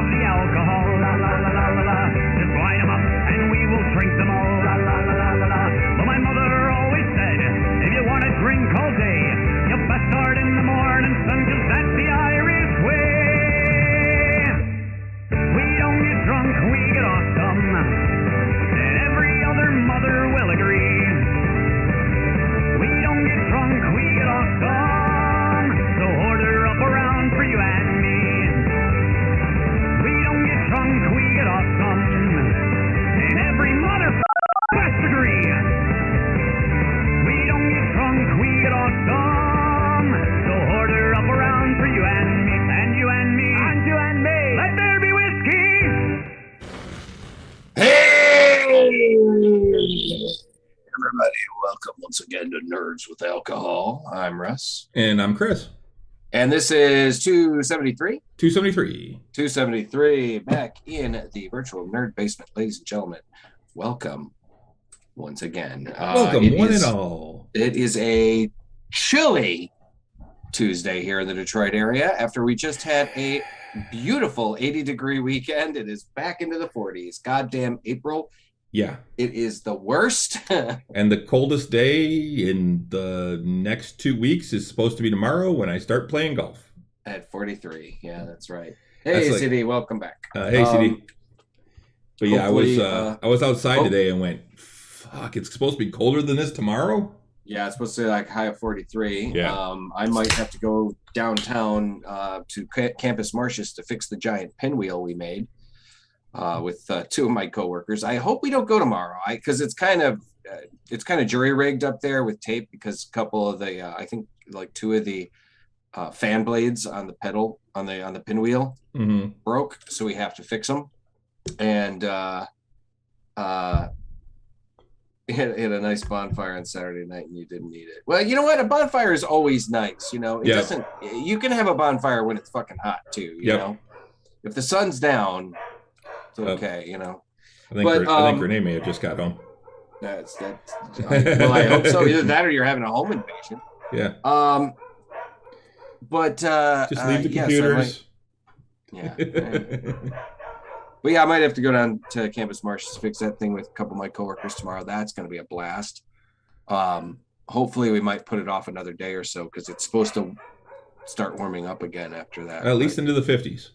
of the alcohol, la la la la la la. Just line 'em up and we will drink them all, la la la la la la. But my mother always said, if you want to drink all day, you best start in the morning, son, 'cause that's the Irish way. We don't get drunk, we get awesome, and every other mother will agree. We don't get drunk, we get awesome, so order up around for you and me. We don't get drunk, we get awesome, and every motherfucker must agree. We don't get drunk, we get awesome, so order up around for you and me, and you and me, and you and me. Let there be whiskey. Hey, everybody, welcome once again to Nerds with Alcohol. I'm Russ. And I'm Chris. And this is 273. 273. Back in the virtual nerd basement, ladies and gentlemen. Welcome once again. Welcome, one and all. It is a chilly Tuesday here in the Detroit area after we just had a beautiful 80-degree weekend. It is back into the 40s. Goddamn April. Yeah. It is the worst. And the coldest day in the next 2 weeks is supposed to be tomorrow when I start playing golf. At 43. Yeah, that's right. Hey, That's CD, welcome back. Hey, CD. But yeah, I was outside oh. today and went, fuck, it's supposed to be colder than this tomorrow? Yeah, it's supposed to be like high of 43. Yeah. I might have to go downtown to Campus Martius to fix the giant pinwheel we made with two of my coworkers. I hope we don't go tomorrow, because it's kind of jury rigged up there with tape, because a couple of the I think like two of the fan blades on the pedal on the pinwheel broke, so we have to fix them. And hit a nice bonfire on Saturday night, and you didn't need it. Well, you know what? A bonfire is always nice. You know, it doesn't. You can have a bonfire when it's fucking hot too. You know, if the sun's down, it's okay. You know. I think Renee may have just got home. That's. Well, I hope so. Either that or you're having a home invasion. Yeah. But just leave the computers. But yeah, I might have to go down to Campus Martius to fix that thing with a couple of my coworkers tomorrow. That's going to be a blast. Hopefully we might put it off another day or so, because it's supposed to start warming up again after that. At least into the 50s.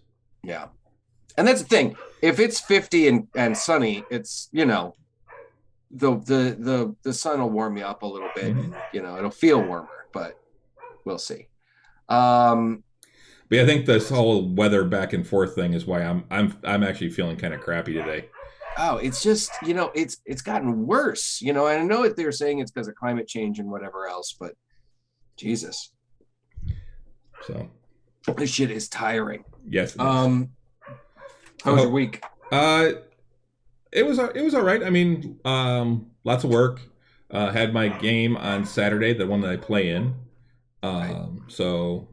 Yeah. And that's the thing. If it's 50 and sunny, it's, you know, the sun will warm you up a little bit, and, you know, it'll feel warmer, but we'll see. But I think this whole weather back and forth thing is why I'm actually feeling kind of crappy today. Oh, it's just, you know, it's gotten worse, you know, and I know that they're saying it's because of climate change and whatever else, but Jesus. So this shit is tiring. Yes. How was your week? It was all right. I mean, lots of work. Had my game on Saturday, the one that I play in. So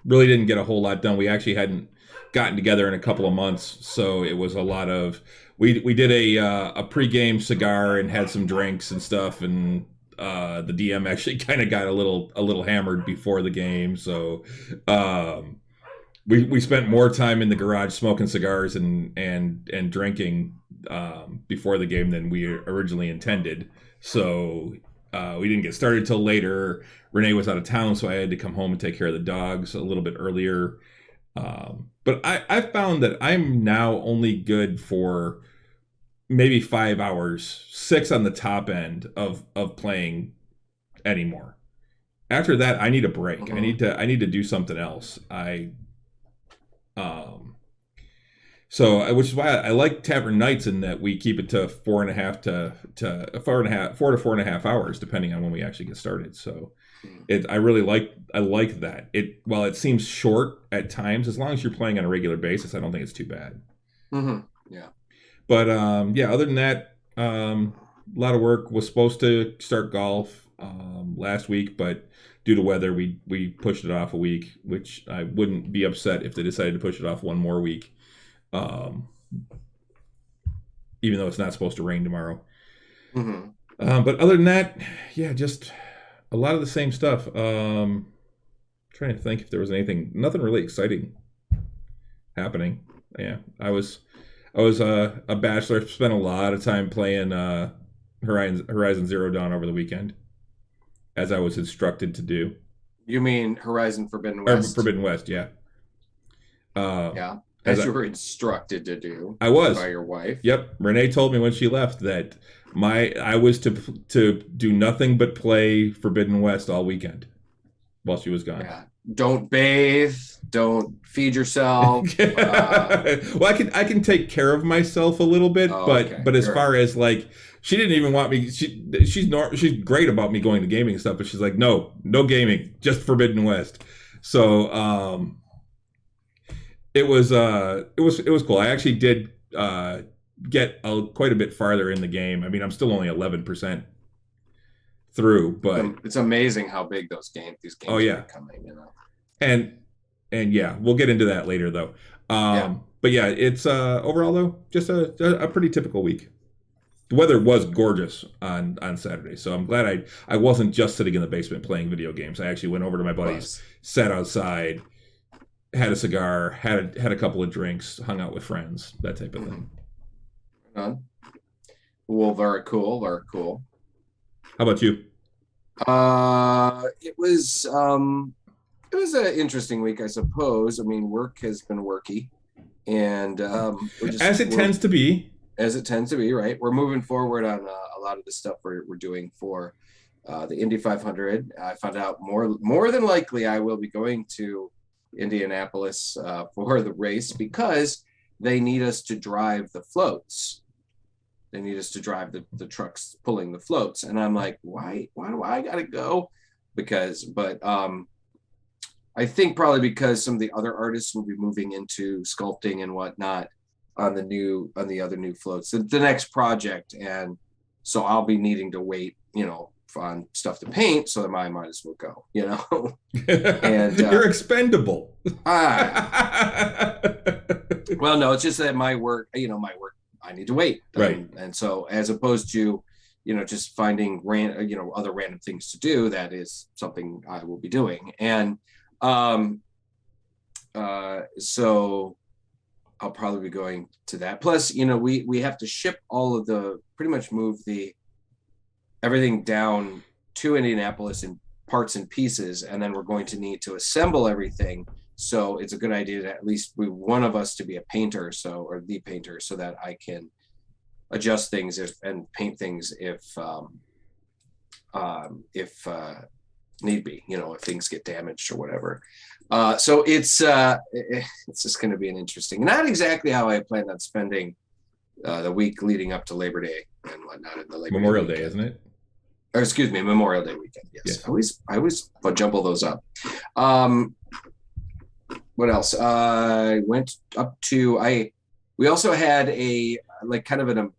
really didn't get a whole lot done. We actually hadn't gotten together in a couple of months, so it was a lot of we did a pregame cigar and had some drinks and stuff, and the DM actually kind of got a little hammered before the game, so we spent more time in the garage smoking cigars and drinking before the game than we originally intended. So we didn't get started till later. Renee was out of town, so I had to come home and take care of the dogs a little bit earlier. But I found that I'm now only good for maybe 5 hours, 6 on the top end of playing anymore. After that, I need a break. I need to do something else. So, which is why I like Tavern Nights, in that we keep it to 4.5 to 4.5 hours, depending on when we actually get started. So, I like that. While it seems short at times, as long as you're playing on a regular basis, I don't think it's too bad. Yeah. But other than that, a lot of work. Was supposed to start golf last week, but due to weather, we pushed it off a week, which I wouldn't be upset if they decided to push it off one more week. Even though it's not supposed to rain tomorrow. But other than that, yeah, just a lot of the same stuff. Trying to think if there was nothing really exciting happening. Yeah, I was a bachelor. Spent a lot of time playing Horizon Zero Dawn over the weekend, as I was instructed to do. You mean Horizon Forbidden Or West? Forbidden West, yeah. Yeah, As as you were instructed to do. I was by your wife. Yep, Renee told me when she left that I was to do nothing but play Forbidden West all weekend while she was gone. Yeah. Don't bathe. Don't feed yourself. Well, I can take care of myself a little bit, but as far as like, she didn't even want me. She's great about me going to gaming and stuff, but she's like, no gaming, just Forbidden West. So it was cool. I actually did get quite a bit farther in the game. I mean, I'm still only 11% through, but it's amazing how big these games are becoming, you know. And yeah, we'll get into that later though. But yeah, it's overall though just a pretty typical week. The weather was gorgeous on Saturday, so I'm glad I wasn't just sitting in the basement playing video games. I actually went over to my buddies, sat outside, had a cigar, had a couple of drinks, hung out with friends, that type of thing. Well, very cool, very cool. How about you? It was an interesting week, I suppose. I mean, work has been worky, and as it tends to be, right? We're moving forward on a lot of the stuff we're doing for the Indy 500. I found out more than likely I will be going to Indianapolis for the race because they need us to drive the floats. They need us to drive the trucks pulling the floats. And I'm like, why do I gotta go? But I think probably because some of the other artists will be moving into sculpting and whatnot on the other new floats, the next project. And so I'll be needing to wait, you know, on stuff to paint, so that I might as well go, you know. And you're expendable. Well, no, it's just that my work, I need to wait. Right. And so as opposed to, you know, just finding other random things to do, that is something I will be doing. And so I'll probably be going to that. Plus, you know, we have to ship pretty much move everything down to Indianapolis in parts and pieces, and then we're going to need to assemble everything. So it's a good idea to at least one of us to be a painter, or the painter, so that I can adjust things and paint things if need be, you know, if things get damaged or whatever. So it's just going to be an interesting, not exactly how I planned on spending the week leading up to Labor Day and whatnot. In the Memorial Day, isn't it? Or excuse me, Memorial Day weekend. Yes. I always jumble those up. What else? I went up to we also had a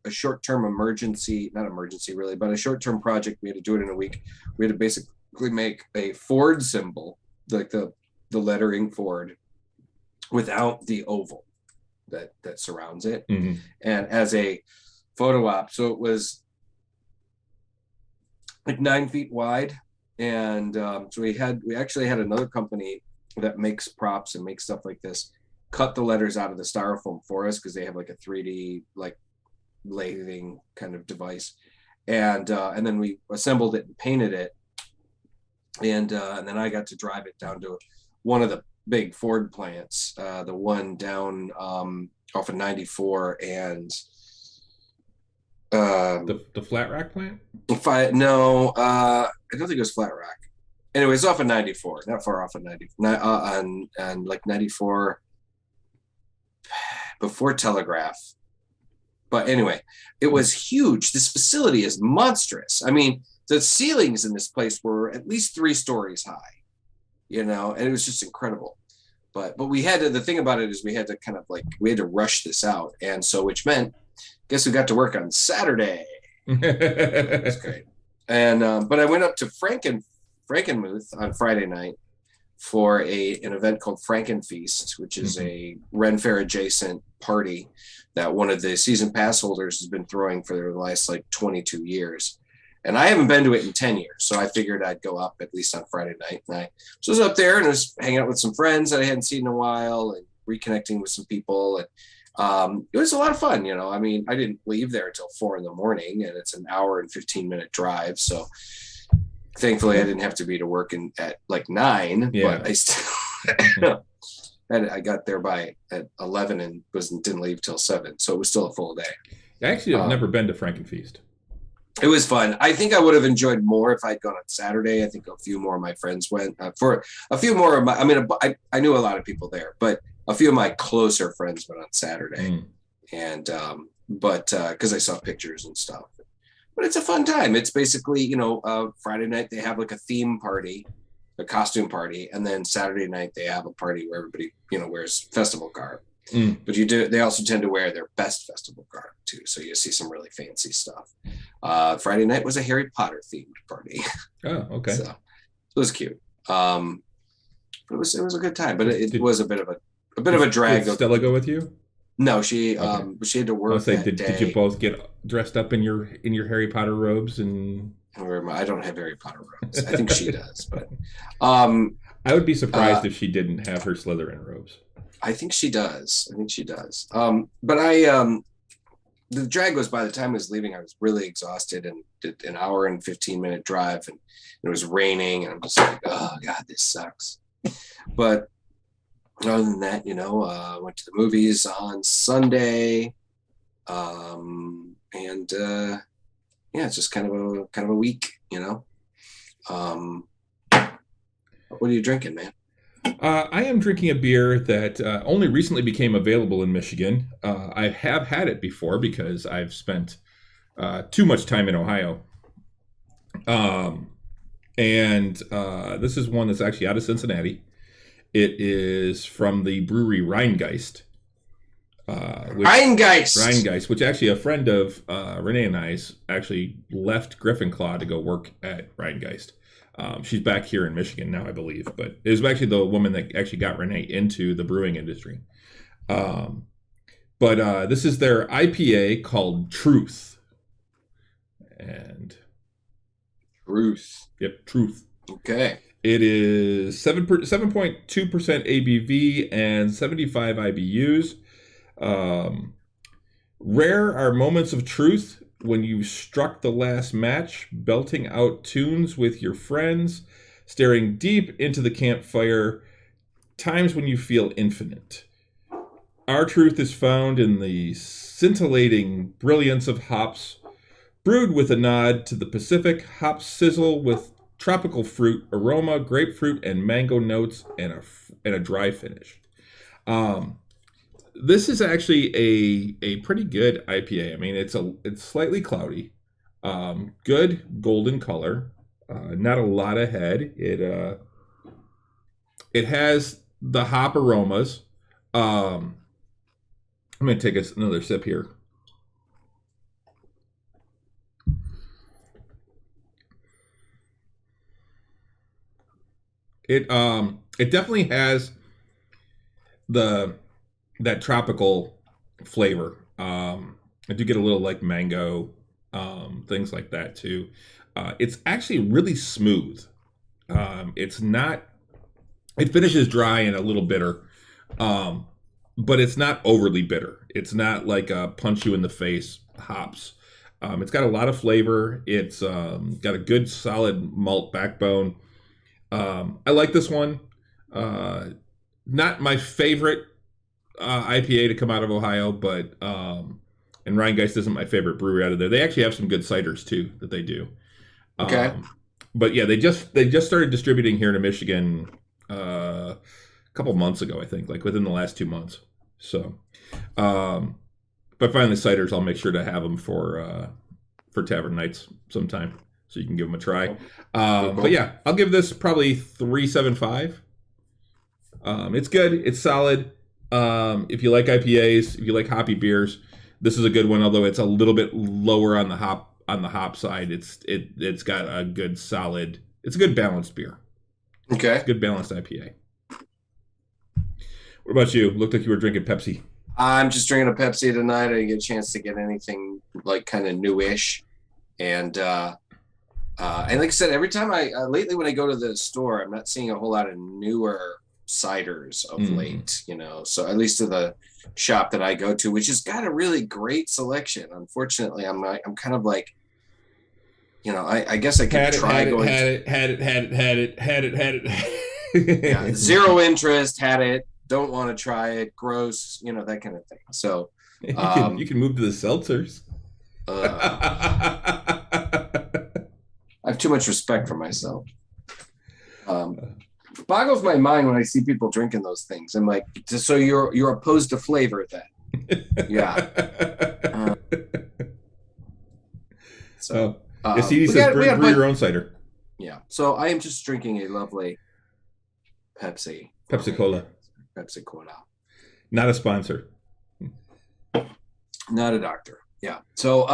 short-term emergency, not emergency really, but a short-term project. We had to do it in a week. We had to basically make a Ford symbol, like the lettering Ford, without the oval that surrounds it, and as a photo op. So it was like 9 feet wide, and so we actually had another company that makes props and makes stuff like this cut the letters out of the styrofoam for us, because they have like a 3D like lathing kind of device, and then we assembled it and painted it, and then I got to drive it down to one of the big Ford plants, the one down off of 94 and the Flat Rock plant. I don't think it was Flat Rock. Anyways, off of 94, not far off of 90, on like 94 before Telegraph. But anyway, it was huge. This facility is monstrous. I mean, the ceilings in this place were at least 3 stories high, you know, and it was just incredible. But we had to, the thing about it is we had to rush this out. And so, which meant, guess we got to work on Saturday. That's great. And, but I went up to Frankenmuth on Friday night for an event called Frankenfeast, which is a Ren Fair adjacent party that one of the season pass holders has been throwing for the last 22 years. And I haven't been to it in 10 years. So I figured I'd go up at least on Friday night. And I was up there and I was hanging out with some friends that I hadn't seen in a while. And reconnecting with some people, and it was a lot of fun. I mean, I didn't leave there until 4 a.m, and it's an hour and 15-minute drive. So thankfully, I didn't have to be to work at like 9. Yeah. But I still, I got there at 11 and didn't leave till 7. So it was still a full day. I actually have never been to Frankenfeast. It was fun. I think I would have enjoyed more if I'd gone on Saturday. I think a few more of my friends went. For a few more of my, I mean, I knew a lot of people there, but a few of my closer friends went on Saturday, and but because I saw pictures and stuff. But it's a fun time. It's basically, Friday night they have like a theme party, a costume party, and then Saturday night they have a party where everybody, wears festival garb. But they also tend to wear their best festival garb too, so you see some really fancy stuff. Friday night was a Harry Potter themed party. Oh, okay. So it was cute. It was a good time, but it was a bit of a drag. Did Stella go with you? No, she had to work that day. Did you both get dressed up in your Harry Potter robes? And I don't have Harry Potter robes. I think she does, but I would be surprised if she didn't have her Slytherin robes. I think she does. But the drag was, by the time I was leaving, I was really exhausted, and did an hour and 15-minute drive, and it was raining, and I'm just like, oh God, this sucks. But other than that, I went to the movies on Sunday, and it's just kind of a week, What are you drinking, man? I am drinking a beer that only recently became available in Michigan. I have had it before because I've spent too much time in Ohio. And this is one that's actually out of Cincinnati. It is from the brewery Rheingeist. Rheingeist, which actually a friend of Renee and I's actually left Griffinclaw to go work at Rheingeist. She's back here in Michigan now, I believe, but it was actually the woman that actually got Renee into the brewing industry. But this is their IPA called Truth. And Truth. Yep, Truth. Okay. It is 7.2% ABV and 75 IBUs. Rare are moments of truth when you've struck the last match, belting out tunes with your friends, staring deep into the campfire, times when you feel infinite. Our truth is found in the scintillating brilliance of hops, brewed with a nod to the Pacific, hops sizzle with tropical fruit aroma, grapefruit and mango notes, and a dry finish. This is actually a pretty good IPA. I mean, it's slightly cloudy, good golden color, not a lot of head. It has the hop aromas. I'm going to take another sip here. It definitely has that tropical flavor. I do get a little like mango, things like that too. It's actually really smooth. It finishes dry and a little bitter, but it's not overly bitter. It's not like a punch you in the face hops. It's got a lot of flavor. It's got a good solid malt backbone. I like this one. Not my favorite IPA to come out of Ohio, but and Rheingeist isn't my favorite brewery out of there. They actually have some good ciders too that they do. Okay. But yeah, they just started distributing here in Michigan a couple months ago, I think, like within the last 2 months. So, but finally ciders, I'll make sure to have them for tavern nights sometime, so you can give them a try. But yeah, I'll give this probably 3.75. It's good. It's solid. If you like IPAs, if you like hoppy beers, this is a good one. Although it's a little bit lower on the hop side, it's got a good solid. It's a good balanced beer. Okay, it's a good balanced IPA. What about you? Looked like you were drinking Pepsi. I'm just drinking a Pepsi tonight. I didn't get a chance to get anything like kind of newish, and like I said, every time lately when I go to the store, I'm not seeing a whole lot of newer ciders of late, so at least to the shop that I go to, which has got a really great selection. Unfortunately, I'm kind of like, I guess I could try going. Had it. Yeah, zero interest, had it, don't want to try it, gross, that kind of thing. So you can move to the seltzers. I have too much respect for myself. Boggles my mind when I see people drinking those things. I'm like, so you're opposed to flavor then? Yeah. CD says brew your own cider. Yeah. So I am just drinking a lovely Pepsi Cola. Not a sponsor. Not a doctor. Yeah. So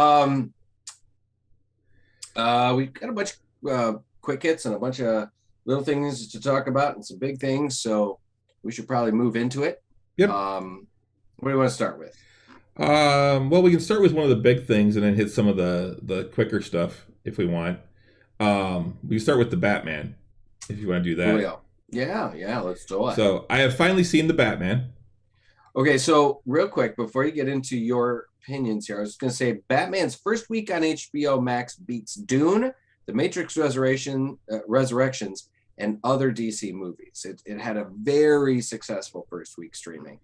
we've got a bunch of quick hits and a bunch of little things to talk about and some big things. So we should probably move into it. Yep. What do you want to start with? Well, we can start with one of the big things and then hit some of the quicker stuff if we want. We can start with the Batman, if you want to do that. Oh, yeah, let's do it. So I have finally seen the Batman. Okay, so real quick, before you get into your opinions here, I was just going to say Batman's first week on HBO Max beats Dune, The Matrix Resurrections, and other DC movies. It had a very successful first week streaming.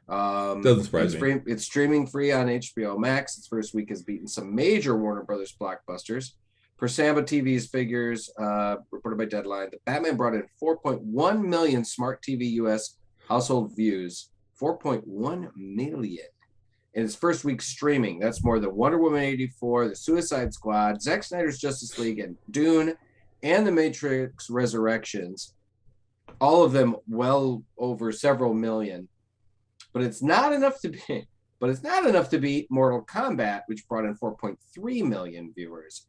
Doesn't surprise me. It's streaming free on HBO Max. Its first week has beaten some major Warner Brothers blockbusters. Per Samba TV's figures, reported by Deadline, the Batman brought in 4.1 million smart TV US household views. 4.1 million in its first week streaming. That's more than Wonder Woman 84, The Suicide Squad, Zack Snyder's Justice League, and Dune, and The Matrix Resurrections. All of them well over several million. But it's not enough to beat Mortal Kombat, which brought in 4.3 million viewers.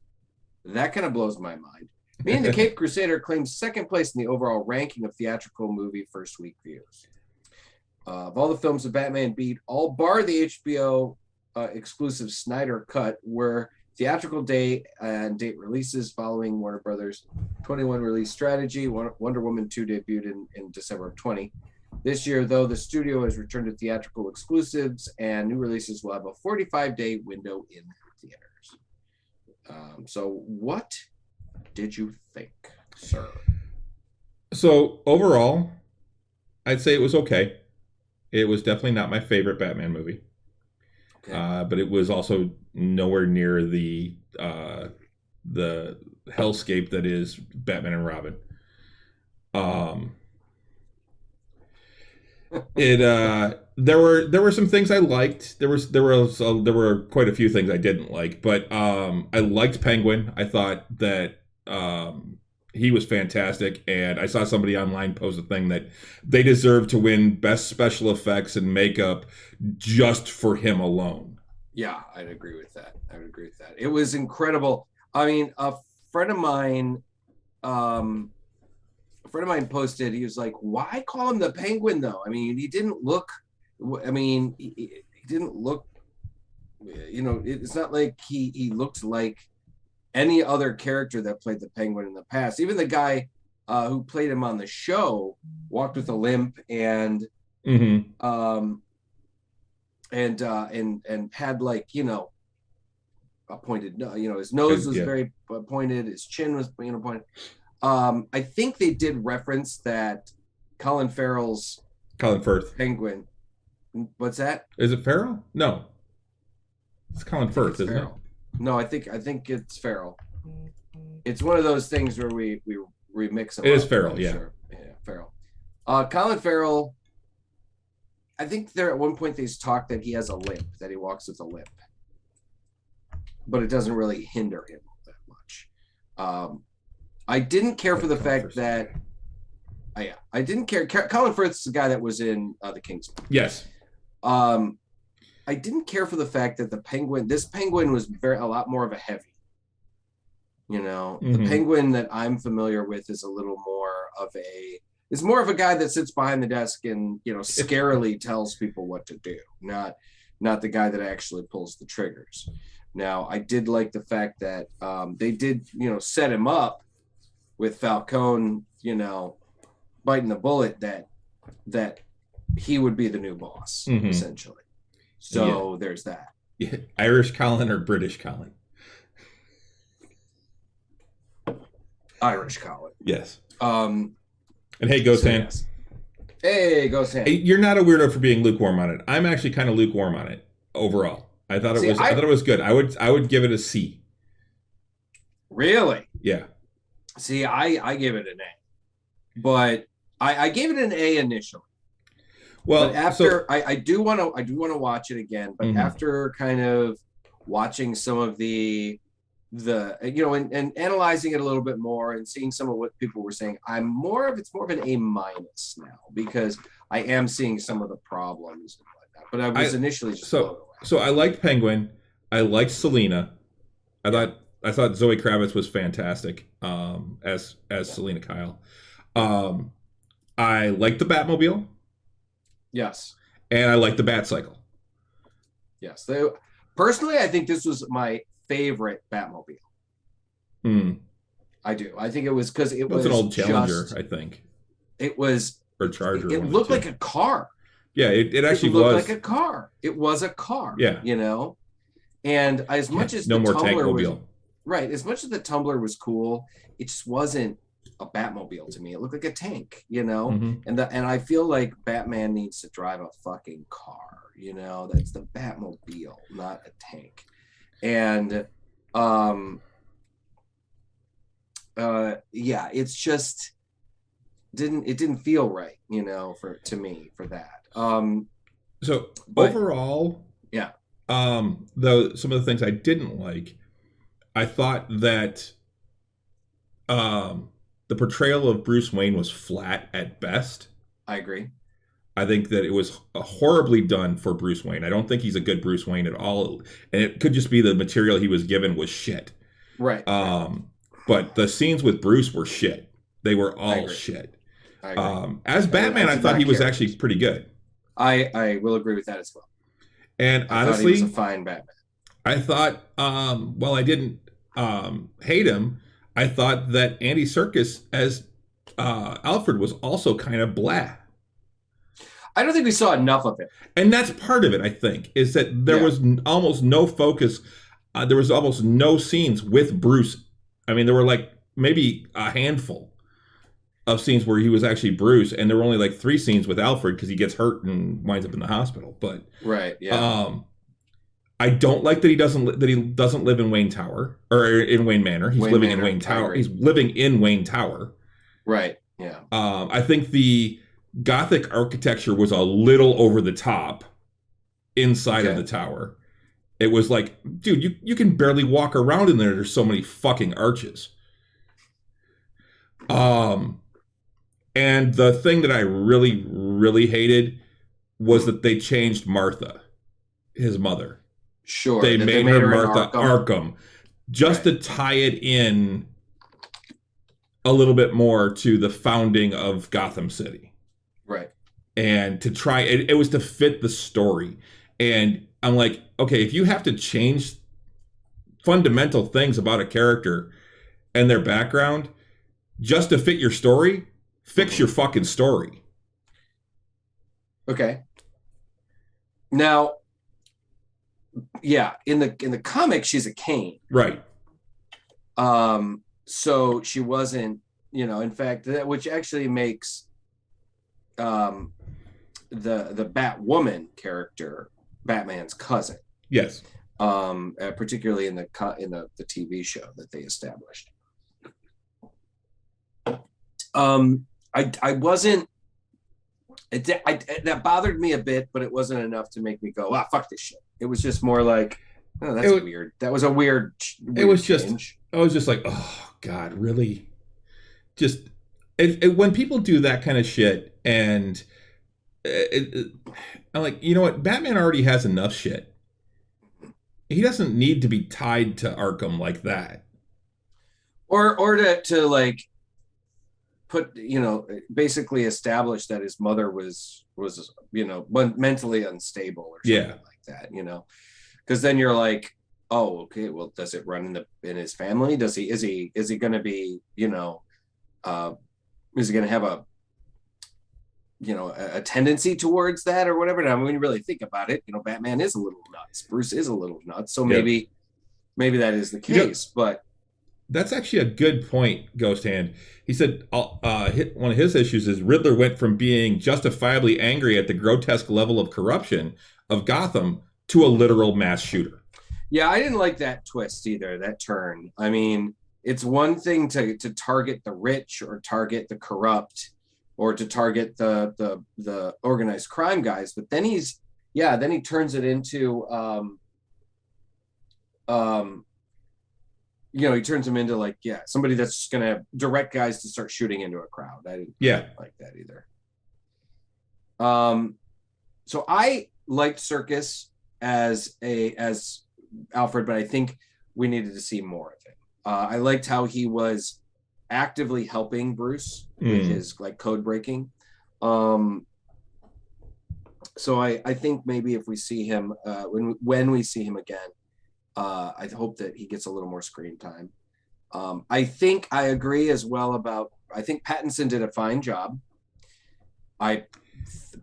That kind of blows my mind. Meaning the Cape Crusader claims second place in the overall ranking of theatrical movie first week views. Of all the films that Batman beat, all bar the HBO exclusive Snyder Cut were theatrical day and date releases following Warner Brothers' 21 release strategy. Wonder Woman 2 debuted in December of 20. This year, though, the studio has returned to theatrical exclusives and new releases will have a 45-day window in theaters. So what did you think, sir? So overall, I'd say it was okay. It was definitely not my favorite Batman movie. Okay. But it was also nowhere near the hellscape that is Batman and Robin. There were some things I liked. There were quite a few things I didn't like, but I liked Penguin. I thought that he was fantastic, and I saw somebody online post a thing that they deserve to win best special effects and makeup just for him alone. Yeah, I'd agree with that. It was incredible. I mean, a friend of mine posted, he was like, why call him the Penguin though? I mean, he didn't look, it's not like he looked like any other character that played the Penguin in the past. Even the guy who played him on the show walked with a limp and had like, a pointed, his nose was very pointed, his chin was pointed. I think they did reference that Colin Farrell's Penguin. What's that? Is it Farrell? No, it's Colin Firth, isn't it? No, I think it's Farrell. It's one of those things where we remix them. It is Farrell, yeah. Sure. Yeah, Farrell. Colin Farrell. I think there at one point they talked that he has a limp, that he walks with a limp, but it doesn't really hinder him that much. I didn't care for the fact that I didn't care. Colin Firth's the guy that was in The Kingsman. Yes. I didn't care for the fact that this Penguin was a lot more of a heavy. The Penguin that I'm familiar with is a little more of is more of a guy that sits behind the desk and, scarily tells people what to do, not the guy that actually pulls the triggers. Now, I did like the fact that they did, set him up with Falcone, biting the bullet that he would be the new boss, essentially. So there's that. Yeah. Irish Colin or British Colin? Irish Colin. Yes. And hey, Ghost Hand. Yes. Hey, Ghost Hand. Hey, you're not a weirdo for being lukewarm on it. I'm actually kind of lukewarm on it overall. I thought it was good. I would give it a C. Really? Yeah. See, I give it an A, but I gave it an A initially. Well, but after I do want to watch it again, but after kind of watching some of the and analyzing it a little bit more and seeing some of what people were saying, it's more of an A- now, because I am seeing some of the problems and whatnot. But I was initially just blown away. So I liked Penguin. I liked Selena. I thought Zoe Kravitz was fantastic as Selena Kyle. I liked the Batmobile. Yes. And I liked the Batcycle. Yes. Personally, I think this was my favorite Batmobile. I do. I think it was because it was an old Challenger, I think. It was or Charger. It looked like a car. Yeah, it actually looked like a car. It was a car. Yeah. And as much as no the more Tumbler was Tankmobile. right, as much as the Tumbler was cool, it just wasn't a Batmobile to me. It looked like a tank, and I feel like Batman needs to drive a fucking car, that's the Batmobile, not a tank. And it's just didn't feel right, to me for that. Overall, yeah. Though some of the things I didn't like, I thought that the portrayal of Bruce Wayne was flat at best. I agree. I think that it was horribly done for Bruce Wayne. I don't think he's a good Bruce Wayne at all. And it could just be the material he was given was shit. Right. But the scenes with Bruce were shit. They were all shit. I agree. As Batman, I thought he was actually pretty good. I will agree with that as well. And honestly, he was a fine Batman. I thought, while I didn't hate him, I thought that Andy Serkis as Alfred was also kind of blah. I don't think we saw enough of it. And that's part of it, I think, is that there was almost no focus. There was almost no scenes with Bruce. I mean, there were like maybe a handful of scenes where he was actually Bruce, and there were only like 3 scenes with Alfred because he gets hurt and winds up in the hospital. But right, yeah. I don't like that he doesn't live in Wayne Tower or in Wayne Manor. He's living in Wayne Tower. He's living in Wayne Tower. Right. Yeah. I think the Gothic architecture was a little over the top inside of the tower. It was like, dude, you can barely walk around in there. There's so many fucking arches. And the thing that I really, really hated was that they changed Martha, his mother. Sure. They made her Martha Arkham just to tie it in a little bit more to the founding of Gotham City. Right. And to try, it was to fit the story. And I'm like, okay, if you have to change fundamental things about a character and their background just to fit your story, fix your fucking story. Okay. Now, yeah, in the comic, she's a Kane. Right. So she wasn't, in fact, which actually makes the Batwoman character Batman's cousin. Yes. Particularly in the TV show that they established. I wasn't. That bothered me a bit, but it wasn't enough to make me go, fuck this shit. It was just more like, oh, that's weird. That was a weird it was change. I was just like, oh God, really? Just when people do that kind of shit, and I'm like, you know what? Batman already has enough shit. He doesn't need to be tied to Arkham like that. Or to like put, basically establish that his mother was mentally unstable or something like that, because then you're like, oh, okay, well, does it run in his family? Is he going to be, is he going to have a tendency towards that or whatever. Now, when you really think about it, Batman is a little nuts. Bruce is a little nuts. So maybe that is the case. But that's actually a good point, Ghost Hand. He said one of his issues is Riddler went from being justifiably angry at the grotesque level of corruption of Gotham to a literal mass shooter. Yeah, I didn't like that twist either, that turn. I mean, it's one thing to target the rich or target the corrupt or to target the organized crime guys, but then he turns it into he turns him into somebody that's just gonna direct guys to start shooting into a crowd. I didn't like that either. So I liked Circus as Alfred, but I think we needed to see more of him. I liked how he was actively helping Bruce with his code breaking. So I think maybe if we see him when we see him again, I hope that he gets a little more screen time. I think I agree as well I think Pattinson did a fine job.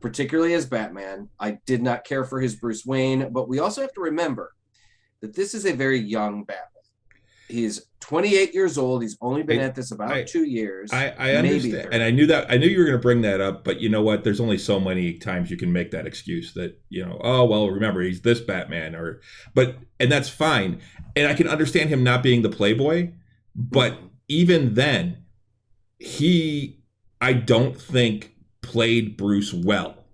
Particularly as Batman, I did not care for his Bruce Wayne, but we also have to remember that this is a very young Batman. He's 28 years old. He's only been at this about 2 years. I understand. And I knew you were going to bring that up, but you know what? There's only so many times you can make that excuse that, oh, well, remember, he's this Batman and that's fine. And I can understand him not being the playboy, but even then, I don't think played Bruce well.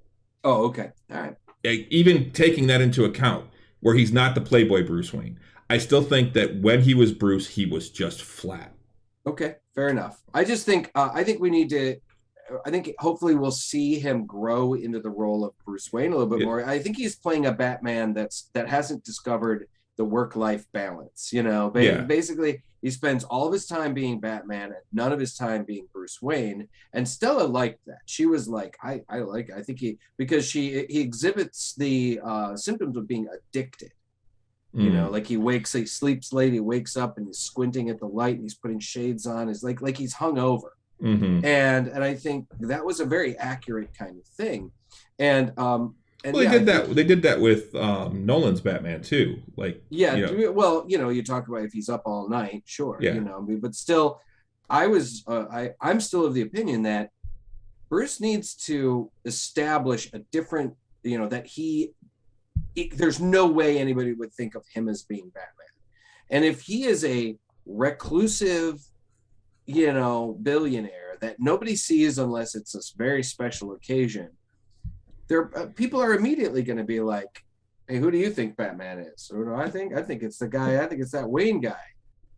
Oh, okay. All right. Even taking that into account, where he's not the playboy Bruce Wayne, I still think that when he was Bruce, he was just flat. Okay, fair enough. I just think I think hopefully we'll see him grow into the role of Bruce Wayne a little bit more. I think he's playing a Batman that hasn't discovered the work-life balance. Basically he spends all of his time being Batman and none of his time being Bruce Wayne. And Stella liked that. She was like, I think he exhibits the symptoms of being addicted. He sleeps late, he wakes up and he's squinting at the light and he's putting shades on. It's like he's hungover. Mm-hmm. And I think that was a very accurate kind of thing. And they did that with Nolan's Batman too. You talk about if he's up all night, sure. Yeah. But still, I'm still of the opinion that Bruce needs to establish a different, there's no way anybody would think of him as being Batman. And if he is a reclusive, billionaire that nobody sees unless it's this very special occasion, people are immediately going to be like, hey, who do you think Batman is? Or do I think it's the guy, I think it's that Wayne guy.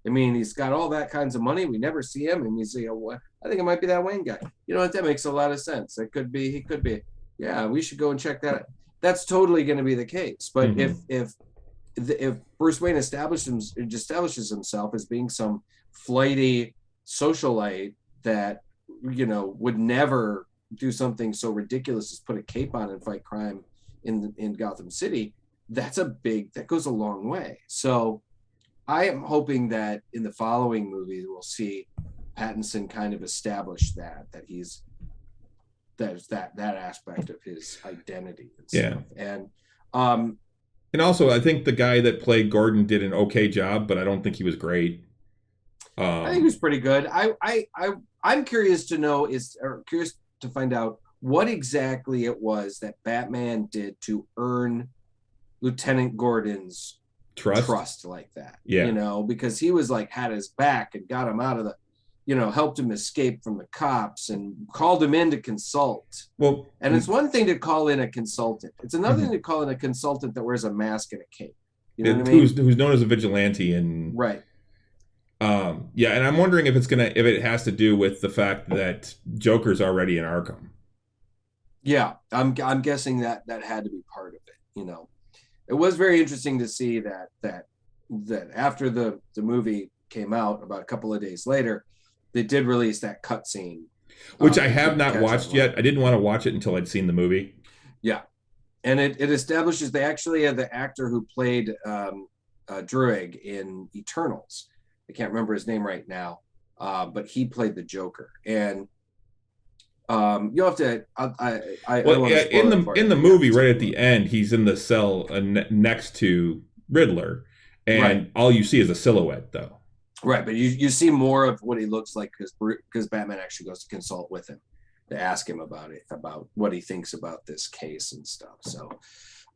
I mean, he's got all that kinds of money. We never see him. And you say, I think it might be that Wayne guy. That makes a lot of sense. He could be. Yeah, we should go and check that out. That's totally going to be the case. But if Bruce Wayne establishes himself as being some flighty socialite that would never do something so ridiculous as put a cape on and fight crime in Gotham City, that goes a long way. So I am hoping that in the following movies we'll see Pattinson kind of establish that he's there's that aspect of his identity and stuff. And also I think the guy that played Gordon did an okay job, but I don't think he was great. I think he was pretty good. I'm curious to find out what exactly it was that Batman did to earn Lieutenant Gordon's trust like that. Yeah. Because he was had his back and got him out of the helped him escape from the cops and called him in to consult. Well, and it's one thing to call in a consultant. It's another thing to call in a consultant that wears a mask and a cape. What I mean? Who's known as a vigilante and right. And I'm wondering if it has to do with the fact that Joker's already in Arkham. Yeah, I'm guessing that had to be part of it. It was very interesting to see that after the movie came out about a couple of days later, they did release that cutscene, which I have not watched yet. I didn't want to watch it until I'd seen the movie. Yeah, and it establishes they actually had the actor who played Druig in Eternals. I can't remember his name right now, but he played the Joker. And You'll have to. I Well, don't want yeah, to spoil it for in you. the You have movie, to right take at a the look. end, he's in the cell next to Riddler, Right. and all you see is a silhouette, though. Right, but you see more of what he looks like because Batman actually goes to consult with him to ask him about it, about what he thinks about this case and stuff. So,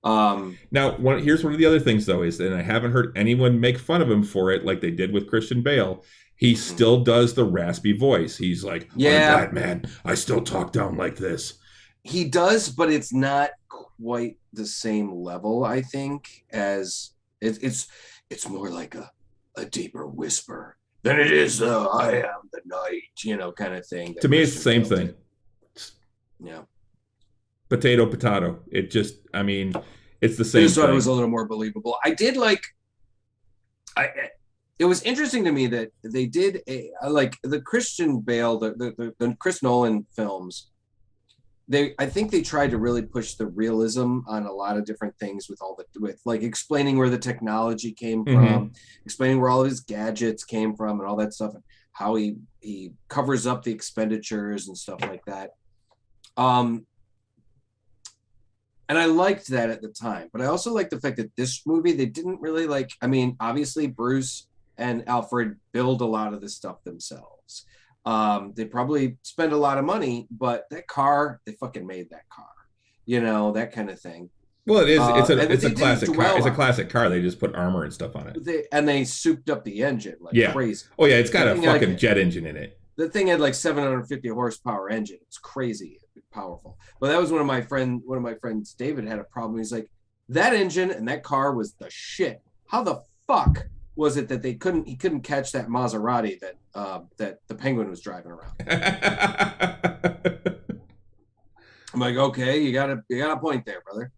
Now, here's one of the other things, though, is that I haven't heard anyone make fun of him for it like they did with Christian Bale. He still does the raspy voice. He's like, yeah, I'm Batman. I still talk down like this. he does, but it's not quite the same level. I think as it's more like a deeper whisper than it is. I am the night, kind of thing. To me, it's the same thing. Yeah. Potato. It just, I mean, it's the same I just thought thing. it was a little more believable. I did like. It was interesting to me that they did like the Christian Bale, the Chris Nolan films. I think they tried to really push the realism on a lot of different things with like explaining where the technology came from, explaining where all of his gadgets came from and all that stuff, and how he covers up the expenditures and stuff like that. And I liked that at the time, but I also liked the fact that this movie, they didn't really like, I mean, obviously Bruce and Alfred build a lot of this stuff themselves. They probably spend a lot of money, but that car, they fucking made that car, that kind of thing. Well, it is. It's a classic car. It's a on classic car. They just put armor and stuff on it. They souped up the engine like crazy. Oh yeah, it's got a fucking like, jet engine in it. The thing had like 750 horsepower engine. It's crazy powerful. But that was one of my friends, David, had a problem. He's like, that engine and that car was the shit. How the fuck was it that he couldn't catch that Maserati that the Penguin was driving around? I'm like, okay, you got a point there, brother.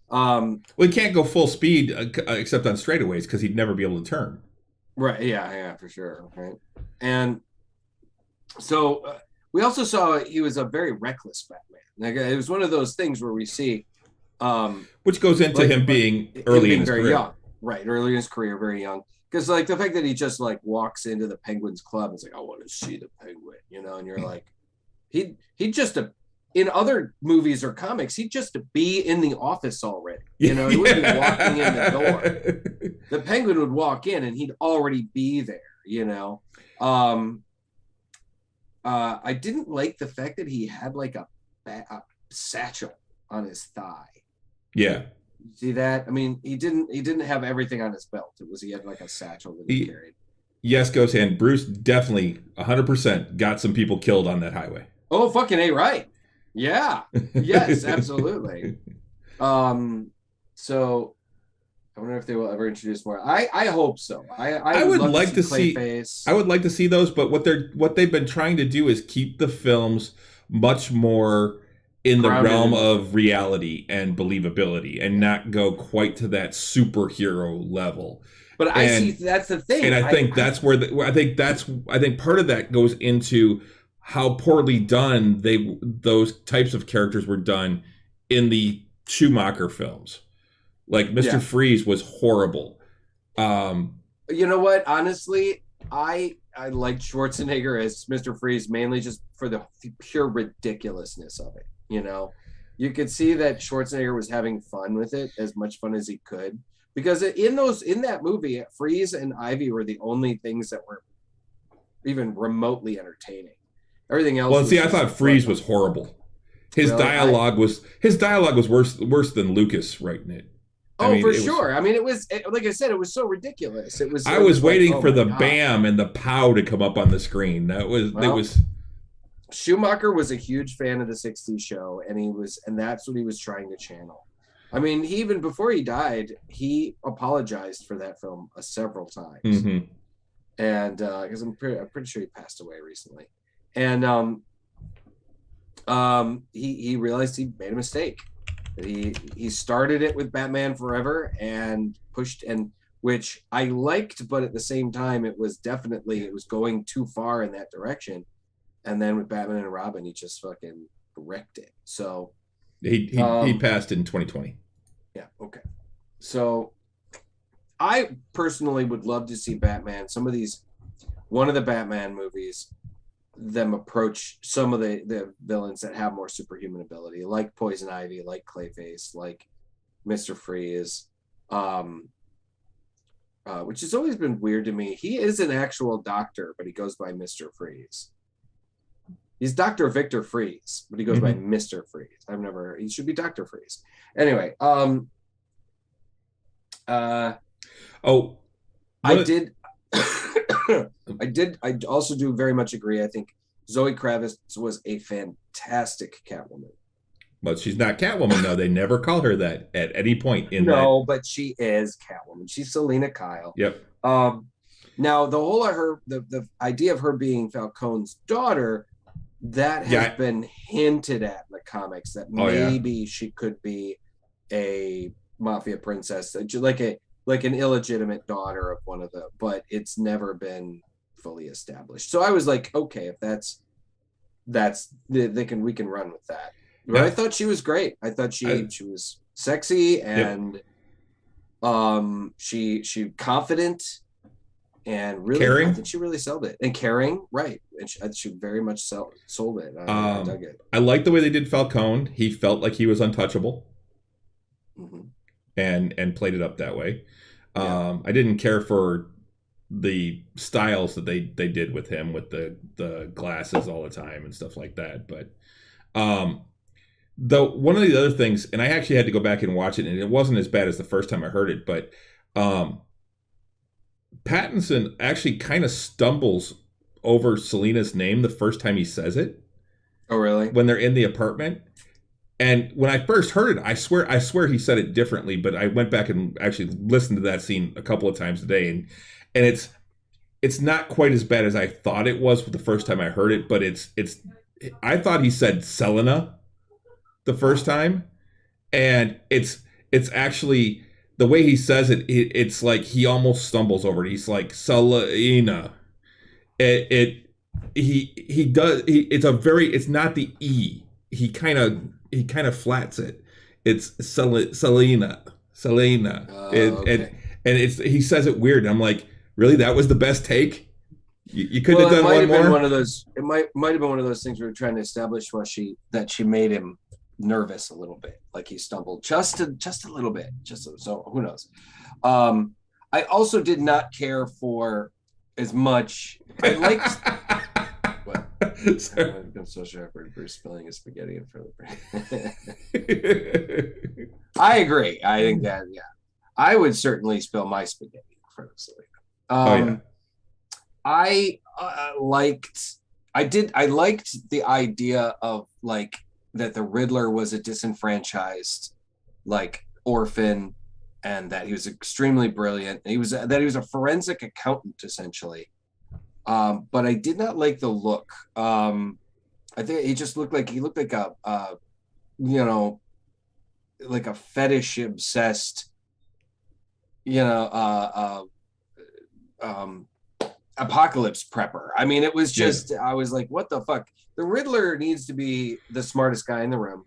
Well, he can't go full speed except on straightaways because he'd never be able to turn. Right. Yeah, for sure. Right. And so we also saw he was a very reckless Batman. Like, it was one of those things where we see, which goes into like, him being early in his very career. young, right? Early in his career, very young. Because like the fact that he just like walks into the Penguins club, it's like, I want to see the Penguin, and you're like, he just in other movies or comics, he'd just be in the office already. He wouldn't be walking in the door. The Penguin would walk in and he'd already be there. I didn't like the fact that he had like a satchel on his thigh. Yeah. See that? I mean, he didn't have everything on his belt. He had like a satchel that he carried. Yes, goes hand. Bruce definitely 100% got some people killed on that highway. Oh, fucking A, right. Yeah. Yes, absolutely. So I wonder if they will ever introduce more. I hope so. I would like to see Clayface. I would like to see those, but what they've been trying to do is keep the films much more in the realm of reality and believability, and not go quite to that superhero level. But I see that's the thing, and I think that's where I think part of that goes into how poorly done those types of characters were done in the Schumacher films. Like Mr. Freeze was horrible. You know what? Honestly, I liked Schwarzenegger as Mr. Freeze mainly just for the pure ridiculousness of it. You could see that Schwarzenegger was having fun with it, as much fun as he could, because in that movie, Freeze and Ivy were the only things that were even remotely entertaining. Everything else. Well, see, I thought Freeze was horrible. His dialogue was worse than Lucas writing it. For sure. I mean, it was like I said, it was so ridiculous. I was waiting for the bam and the pow to come up on the screen. It was. Schumacher was a huge fan of the 60s show, and that's what he was trying to channel. I mean, even before he died, he apologized for that film several times. Mm-hmm. And because I'm pretty sure he passed away recently. And he realized he made a mistake. He started it with Batman Forever and pushed, and which I liked, but at the same time, it was going too far in that direction. And then with Batman and Robin, he just fucking wrecked it. So he passed in 2020. Yeah. Okay. So I personally would love to see Batman. One of the Batman movies, them approach some of the villains that have more superhuman ability, like Poison Ivy, like Clayface, like Mr. Freeze, which has always been weird to me. He is an actual doctor, but he goes by Mr. Freeze. He's Dr. Victor Freeze, but he goes by Mr. Freeze. He should be Dr. Freeze. Anyway, I also do very much agree. I think Zoe Kravitz was a fantastic Catwoman. But she's not Catwoman, though. They never call her that at any point in but she is Catwoman. She's Selena Kyle. Yep. Now the whole of her, the idea of her being Falcone's daughter, that has been hinted at in the comics, that maybe she could be a mafia princess, like an illegitimate daughter of one of the, but it's never been fully established. So I was like, okay, if we can run with that. But I thought she was great. I thought she was sexy and she confident and really caring. I think she really sold it. And caring, right. And she very much sold it. I dug it. I like the way they did Falcone. He felt like he was untouchable. And played it up that way. I didn't care for the styles that they did with him, with the glasses all the time and stuff like that. But though one of the other things, and I actually had to go back and watch it, and it wasn't as bad as the first time I heard it, but Pattinson actually kind of stumbles over Selena's name the first time he says it. Oh, really? When they're in the apartment. And when I first heard it, I swear he said it differently, but I went back and actually listened to that scene a couple of times today, and it's not quite as bad as I thought it was the first time I heard it, but I thought he said Selena the first time, and it's actually the way he says it, it's like he almost stumbles over it. He's like Selena. It's not the E. He kind of flats it. It's Selena. Okay. And he says it weird. And I'm like, really? That was the best take? You couldn't have done one more? It might have been one of those things we were trying to establish that she made him nervous a little bit, like he stumbled just a little bit. So who knows? I also did not care for as much. I liked. I'm so awkward for spilling his spaghetti in front of me. I agree. I think that I would certainly spill my spaghetti in front of Selena. I liked the idea of like that the Riddler was a disenfranchised like orphan, and that he was extremely brilliant. He was a forensic accountant essentially. But I did not like the look. I think he just looked like a like a fetish obsessed, apocalypse prepper. I mean, it was just, I was like, what the fuck? The Riddler needs to be the smartest guy in the room,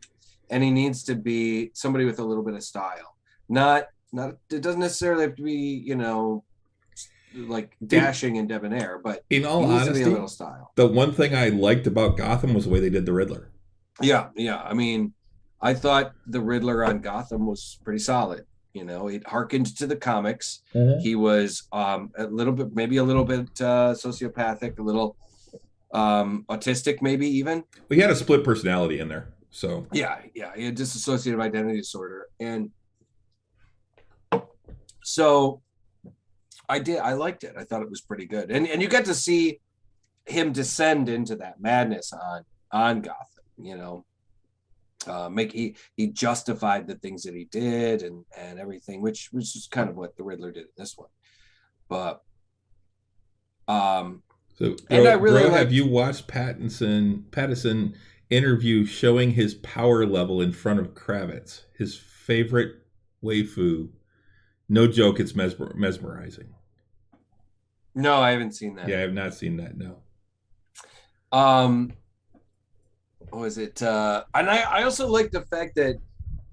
and he needs to be somebody with a little bit of style. Not it doesn't necessarily have to be, like dashing and debonair, but in all honesty, a little style. The one thing I liked about Gotham was the way they did the Riddler. Yeah. I mean, I thought the Riddler on Gotham was pretty solid. It harkened to the comics. Mm-hmm. He was maybe a little bit sociopathic, a little autistic, maybe even. He had a split personality in there. So yeah, he had dissociative identity disorder, and so I liked it. I thought it was pretty good, and you get to see him descend into that madness on Gotham. He justified the things that he did and everything, which is kind of what the Riddler did in this one. But have you watched Pattinson interview showing his power level in front of Kravitz, his favorite waifu? No joke, it's mesmerizing. No, I haven't seen that. Yeah, I have not seen that. No. Was it? And I also like the fact that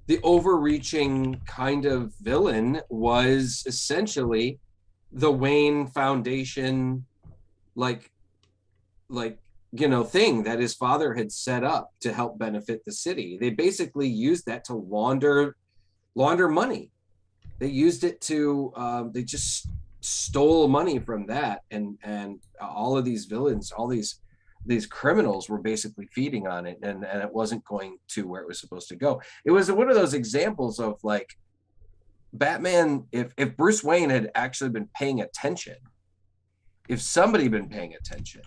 the overreaching kind of villain was essentially the Wayne Foundation, like thing that his father had set up to help benefit the city. They basically used that to launder money. They used it to they just stole money from that, and all of these villains, all these criminals were basically feeding on it, and it wasn't going to where it was supposed to go. It was one of those examples of like Batman, if Bruce Wayne had actually been paying attention, if somebody had been paying attention,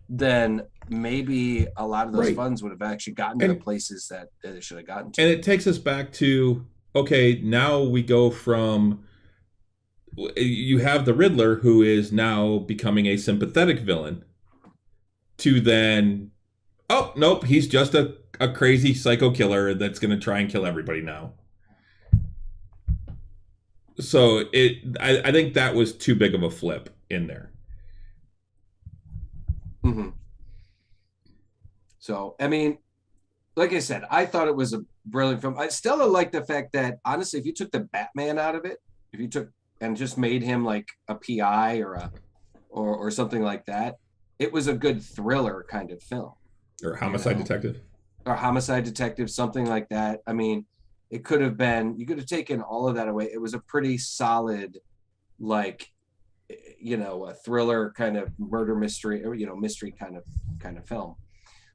then maybe a lot of those funds would have actually gotten to the places that they should have gotten to. And it takes us back to, okay, now we go from, you have the Riddler, who is now becoming a sympathetic villain, to then, oh, nope, he's just a crazy psycho killer that's going to try and kill everybody now. So I think that was too big of a flip in there. Mm-hmm. So, I mean, like I said, I thought it was a brilliant film. I still like the fact that, honestly, if you took the Batman out of it, if you took and just made him like a PI or something like that, it was a good thriller kind of film. Or homicide detective. Or homicide detective, something like that. I mean, it could have been, you could have taken all of that away. It was a pretty solid, like, a thriller kind of murder mystery, or, mystery kind of film.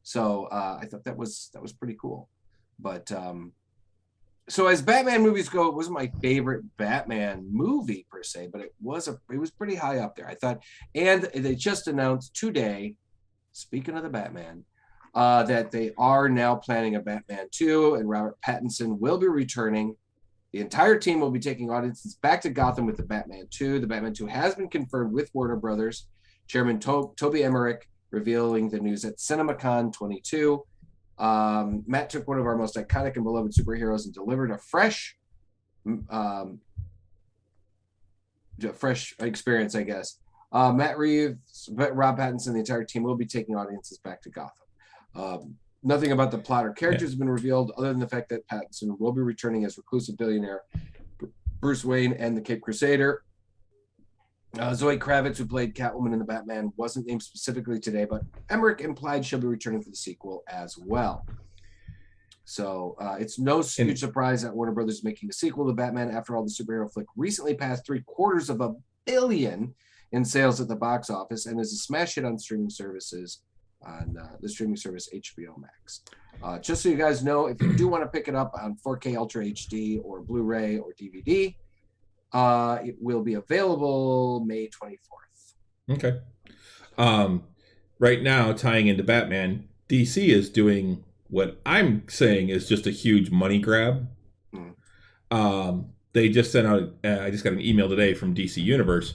So I thought that was pretty cool. But so as Batman movies go, it wasn't my favorite Batman movie per se, but it was pretty high up there, I thought. And they just announced today, speaking of the Batman, that they are now planning a Batman 2, and Robert Pattinson will be returning. The entire team will be taking audiences back to Gotham with the Batman 2. The Batman 2 has been confirmed with Warner Brothers. Chairman Toby Emmerich revealing the news at CinemaCon 22. Matt took one of our most iconic and beloved superheroes and delivered a fresh experience, I guess. Matt Reeves, Rob Pattinson, the entire team will be taking audiences back to Gotham. Nothing about the plot or characters has been revealed, other than the fact that Pattinson will be returning as reclusive billionaire Bruce Wayne and the Cape Crusader. Zoe Kravitz, who played Catwoman in the Batman, wasn't named specifically today, but Emmerich implied she'll be returning for the sequel as well. So it's no huge surprise that Warner Brothers is making a sequel to Batman. After all, the superhero flick recently passed $750 million in sales at the box office and is a smash hit on streaming services, on the streaming service HBO Max. Just so you guys know, if you do want to pick it up on 4K Ultra HD or Blu-ray or DVD, it will be available May 24th. Okay. Right now, tying into Batman, DC is doing what I'm saying is just a huge money grab. They just sent out, I just got an email today from DC Universe,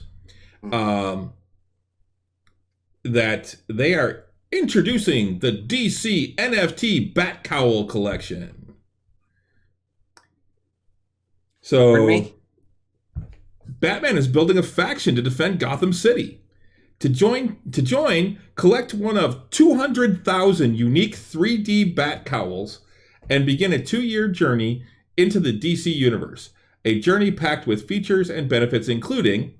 that they are introducing the DC NFT Bat Cowl collection. So Batman is building a faction to defend Gotham City. To join, collect one of 200,000 unique 3D Bat Cowls and begin a 2-year journey into the DC universe. A journey packed with features and benefits, including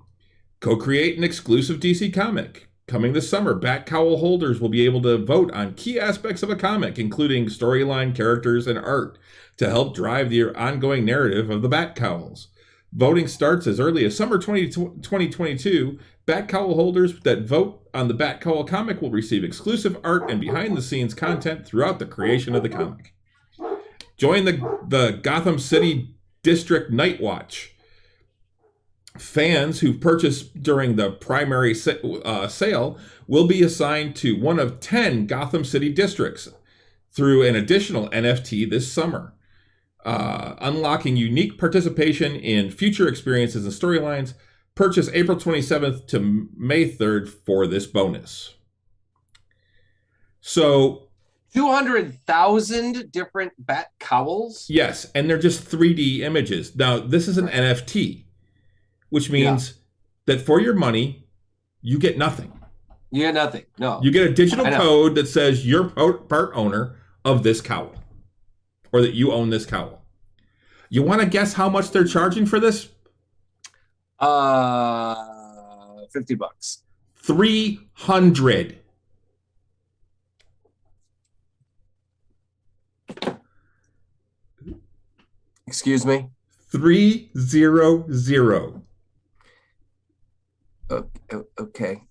co-create an exclusive DC comic. Coming this summer, Bat Cowl holders will be able to vote on key aspects of a comic, including storyline, characters, and art, to help drive the ongoing narrative of the Bat Cowls. Voting starts as early as summer 2022. Bat Cowl holders that vote on the Bat Cowl comic will receive exclusive art and behind-the-scenes content throughout the creation of the comic. Join the Gotham City District Night Watch. Fans who purchase during the primary sale will be assigned to one of 10 Gotham City districts through an additional NFT this summer, unlocking unique participation in future experiences and storylines. Purchase April 27th to May 3rd for this bonus. So 200,000 different Bat Cowls? Yes, and they're just 3D images. Now, this is an NFT, which means that for your money, you get nothing. You get nothing. No. You get a digital code that says you're part owner of this cowl, or that you own this cowl. You want to guess how much they're charging for this? $50. 300. Excuse me? 300. Okay.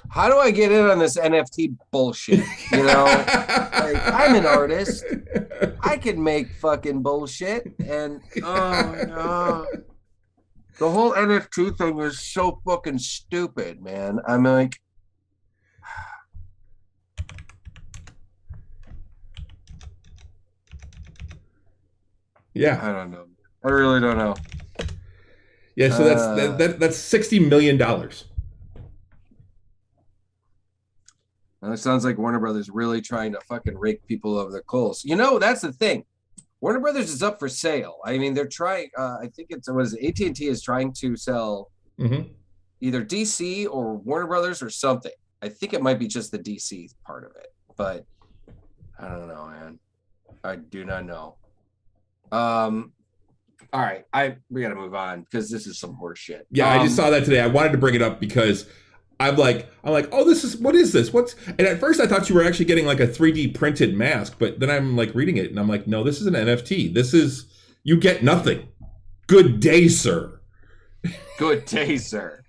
How do I get in on this NFT bullshit? You know, like, I'm an artist. I can make fucking bullshit. And oh no. The whole NFT thing is so fucking stupid, man. I'm like, Yeah. I don't know. I really don't know. Yeah, so that's $60 million. Now it sounds like Warner Brothers really trying to fucking rake people over the coals. You know, that's the thing. Warner Brothers is up for sale. I mean, they're trying. I think it's AT&T is trying to sell either DC or Warner Brothers or something. I think it might be just the DC part of it, but I don't know, man. I do not know. All right, we got to move on because this is some horse shit. Yeah, I just saw that today. I wanted to bring it up because I'm like, oh, what is this? And at first I thought you were actually getting like a 3D printed mask, but then I'm like reading it and I'm like, no, this is an NFT. You get nothing. Good day, sir. Good day, sir.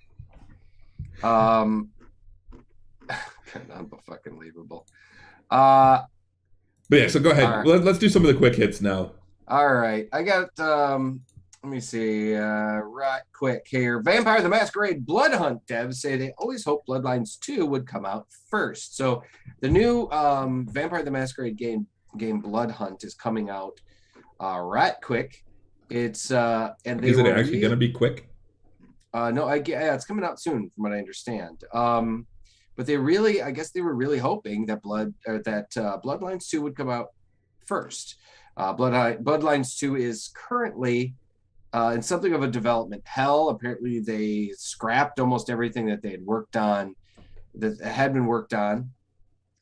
Unbelievable. But yeah, so go ahead. Right. Let's do some of the quick hits now. All right, I got let me see right quick here. Vampire the Masquerade Blood Hunt devs say they always hoped Bloodlines 2 would come out first. So the new Vampire the Masquerade game Blood Hunt is coming out right quick. It's and is it actually going to be quick? No, it's coming out soon from what I understand. But I guess they were really hoping that Bloodlines 2 would come out first. Bloodlines 2 is currently in something of a development hell. Apparently, they scrapped almost everything that they had worked on, that had been worked on.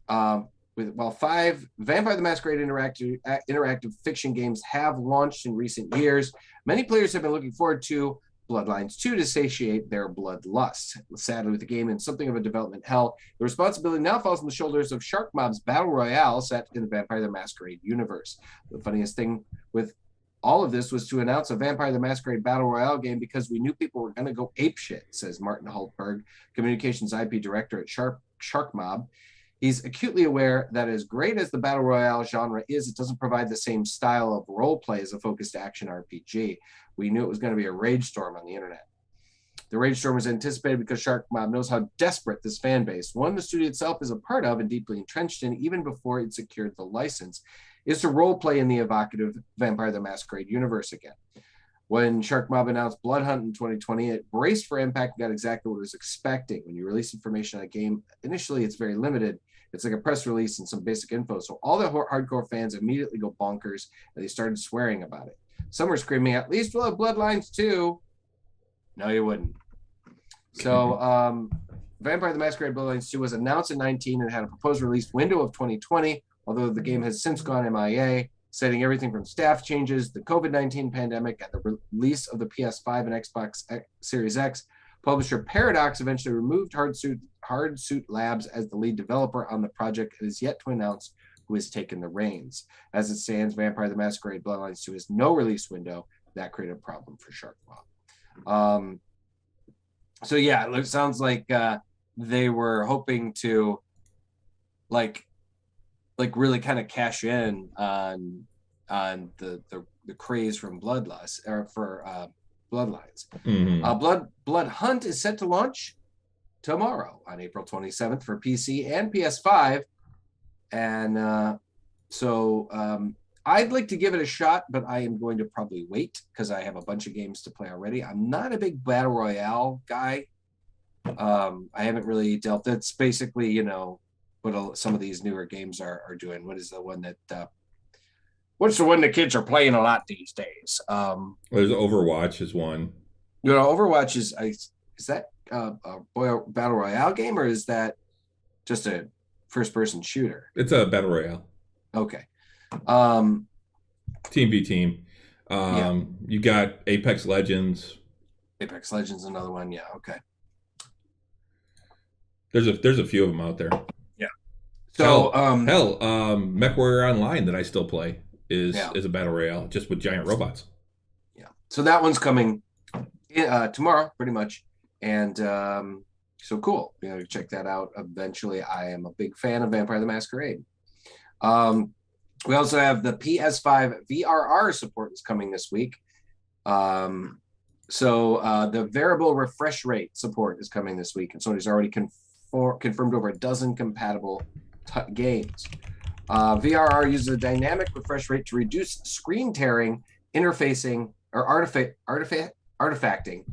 While 5 Vampire the Masquerade interactive fiction games have launched in recent years, many players have been looking forward to Bloodlines 2 to satiate their bloodlust. Sadly, with the game in something of a development hell, the responsibility now falls on the shoulders of Shark Mob's Battle Royale set in the Vampire the Masquerade universe. The funniest thing with all of this was to announce a Vampire the Masquerade Battle Royale game because we knew people were going to go apeshit, says Martin Hultberg, Communications IP Director at Shark Mob. He's acutely aware that as great as the Battle Royale genre is, it doesn't provide the same style of role play as a focused action RPG. We knew it was going to be a rage storm on the internet. The rage storm was anticipated because Shark Mob knows how desperate this fan base, one the studio itself is a part of and deeply entrenched in even before it secured the license, is to role play in the evocative Vampire the Masquerade universe again. When Shark Mob announced Blood Hunt in 2020, it braced for impact and got exactly what it was expecting. When you release information on a game, initially it's very limited. It's like a press release and some basic info. So all the hardcore fans immediately go bonkers and they started swearing about it. Some were screaming, at least we'll have Bloodlines 2. No, you wouldn't. So Vampire the Masquerade Bloodlines 2 was announced in 2019 and had a proposed release window of 2020, although the game has since gone MIA, citing everything from staff changes, the COVID-19 pandemic, and the release of the PS5 and Xbox Series X. Publisher Paradox eventually removed Hardsuit Labs as the lead developer on the project and is yet to announce who has taken the reins. As it stands, Vampire the Masquerade Bloodlines 2 has no release window. That created a problem for Shark Mob. So yeah, it sounds like they were hoping to like really kind of cash in on the craze from Bloodlust or for Bloodlines. Blood Hunt is set to launch tomorrow on April 27th for PC and PS5. And so I'd like to give it a shot, but I am going to probably wait because I have a bunch of games to play already. I'm not a big Battle Royale guy. I haven't really dealt. That's basically, you know, what some of these newer games are doing. What is the one that what's the one the kids are playing a lot these days? There's Overwatch is one. You know, Overwatch is that a Battle Royale game or is that just a first-person shooter? It's a Battle Royale. Okay. Team v team. Yeah. You got Apex Legends. Apex Legends, another one. Yeah. Okay. There's a few of them out there. Yeah. So MechWarrior Online that I still play is Yeah. a battle royale just with giant robots. yeah, so that one's coming tomorrow, pretty much, and so cool. Check that out eventually. I am a big fan of Vampire the Masquerade. We also have the PS5 VRR support is coming this week. So the variable refresh rate support is coming this week, and Sony's already confirmed over a dozen compatible games. VRR uses a dynamic refresh rate to reduce screen tearing, interfacing, or artifacting,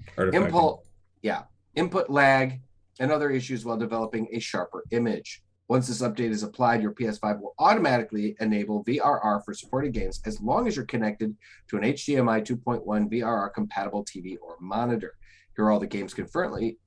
input lag, and other issues while developing a sharper image. Once this update is applied, your PS5 will automatically enable VRR for supported games as long as you're connected to an HDMI 2.1 VRR compatible TV or monitor. Here are all the games currently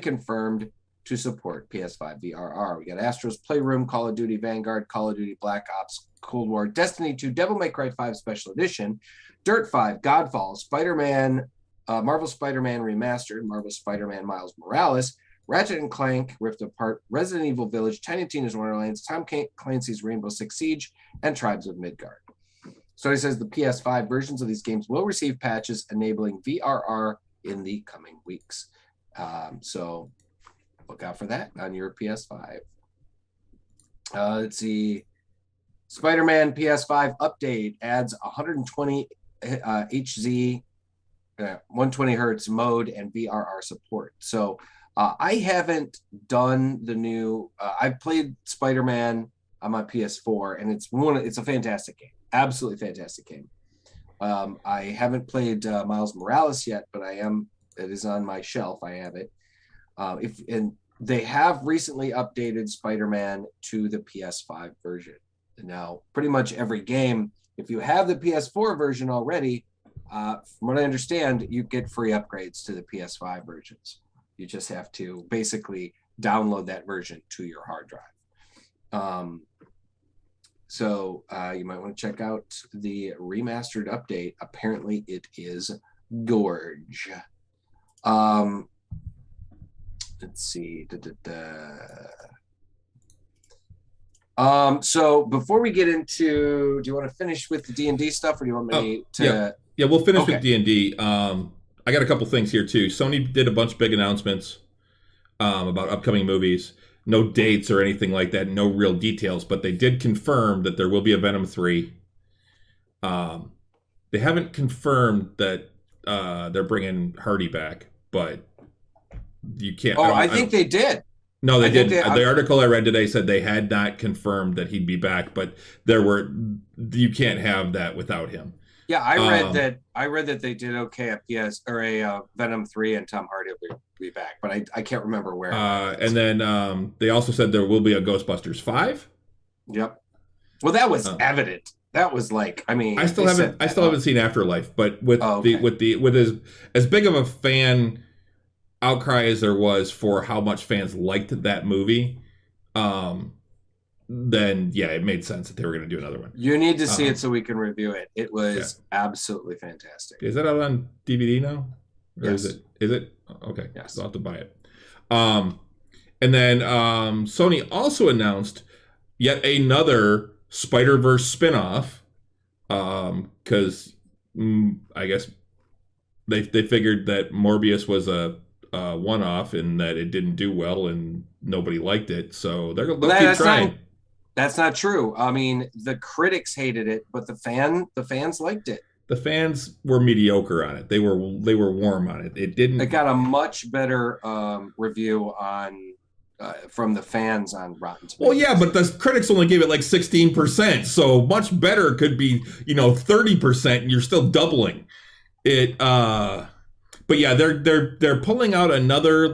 confirmed to support PS5 VRR. We got Astro's Playroom, Call of Duty Vanguard, Call of Duty Black Ops Cold War, Destiny 2, Devil May Cry 5 Special Edition, Dirt 5, Godfall, Spider-Man, Marvel Spider-Man Remastered, Marvel Spider-Man Miles Morales, Ratchet and Clank, Rift Apart, Resident Evil Village, Tiny Tina's Wonderlands, Tom Clancy's Rainbow Six Siege, and Tribes of Midgard. So he says the PS5 versions of these games will receive patches enabling VRR in the coming weeks. So look out for that on your PS5. Let's see. Spider-Man PS5 update adds 120 HZ, 120 hertz mode and VRR support. So I haven't done the new. I've played Spider-Man on my PS4, and it's a fantastic game, absolutely fantastic game. I haven't played Miles Morales yet, but it is on my shelf. I have it. And they have recently updated Spider-Man to the PS5 version. Now, pretty much every game, if you have the PS4 version already, from what I understand, you get free upgrades to the PS5 versions. You just have to basically download that version to your hard drive. So you might want to check out the remastered update. Apparently, it is gorge. Let's see. So before we get into, do you want to finish with the D&D stuff, or do you want me to? Yeah, we'll finish with D&D. I got a couple things here too. Sony did a bunch of big announcements about upcoming movies. No dates or anything like that. No real details, but they did confirm that there will be a Venom 3. They haven't confirmed that they're bringing Hardy back, but you can't. I think they did. No, they didn't. The article I read today said they had not confirmed that he'd be back, but you can't have that without him. Yeah, I read that they did okay at a Venom 3 and Tom Hardy will be back, but I can't remember where. And then they also said there will be a Ghostbusters 5. Yep. Well, that was evident. That was like, I mean, I still haven't seen Afterlife, but with as big of a fan outcry as there was for how much fans liked that movie, then yeah, it made sense that they were going to do another one. You need to see it so we can review it. It was absolutely fantastic. Is that out on DVD now? Or yes. Is it? Okay. Yes. So I'll have to buy it. And then Sony also announced yet another Spider-Verse spinoff, because I guess they figured that Morbius was a one-off and that it didn't do well and nobody liked it, so they'll keep trying. That's not true. I mean, the critics hated it, but the fans liked it. The fans were mediocre on it. They were warm on it. It didn't. It got a much better review from the fans on Rotten Tomatoes. Well, yeah, but the critics only gave it like 16%, so much better could be 30%, and you're still doubling it. But yeah, they're pulling out another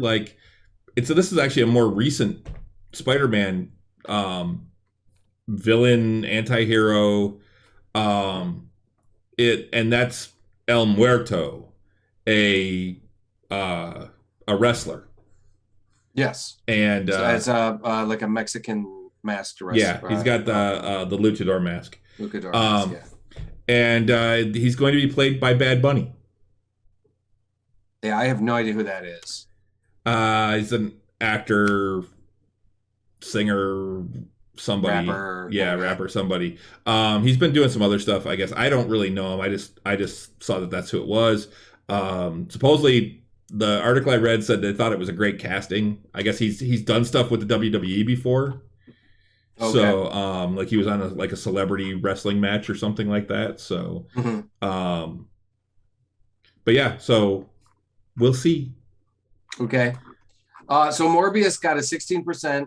this is actually a more recent Spider-Man villain, anti-hero, and that's El Muerto, a wrestler. Yes, and so as like a Mexican masked wrestler. Yeah, he's got the luchador mask. Luchador mask, and he's going to be played by Bad Bunny. Yeah, I have no idea who that is. He's an actor, singer, somebody, Rapper. rapper, somebody. He's been doing some other stuff, I guess. I don't really know him. I just saw that that's who it was. Supposedly, the article I read said they thought it was a great casting. I guess he's done stuff with the WWE before. Okay. So, like he was on a celebrity wrestling match or something like that. So, but yeah, so we'll see. Okay. So Morbius got a 16%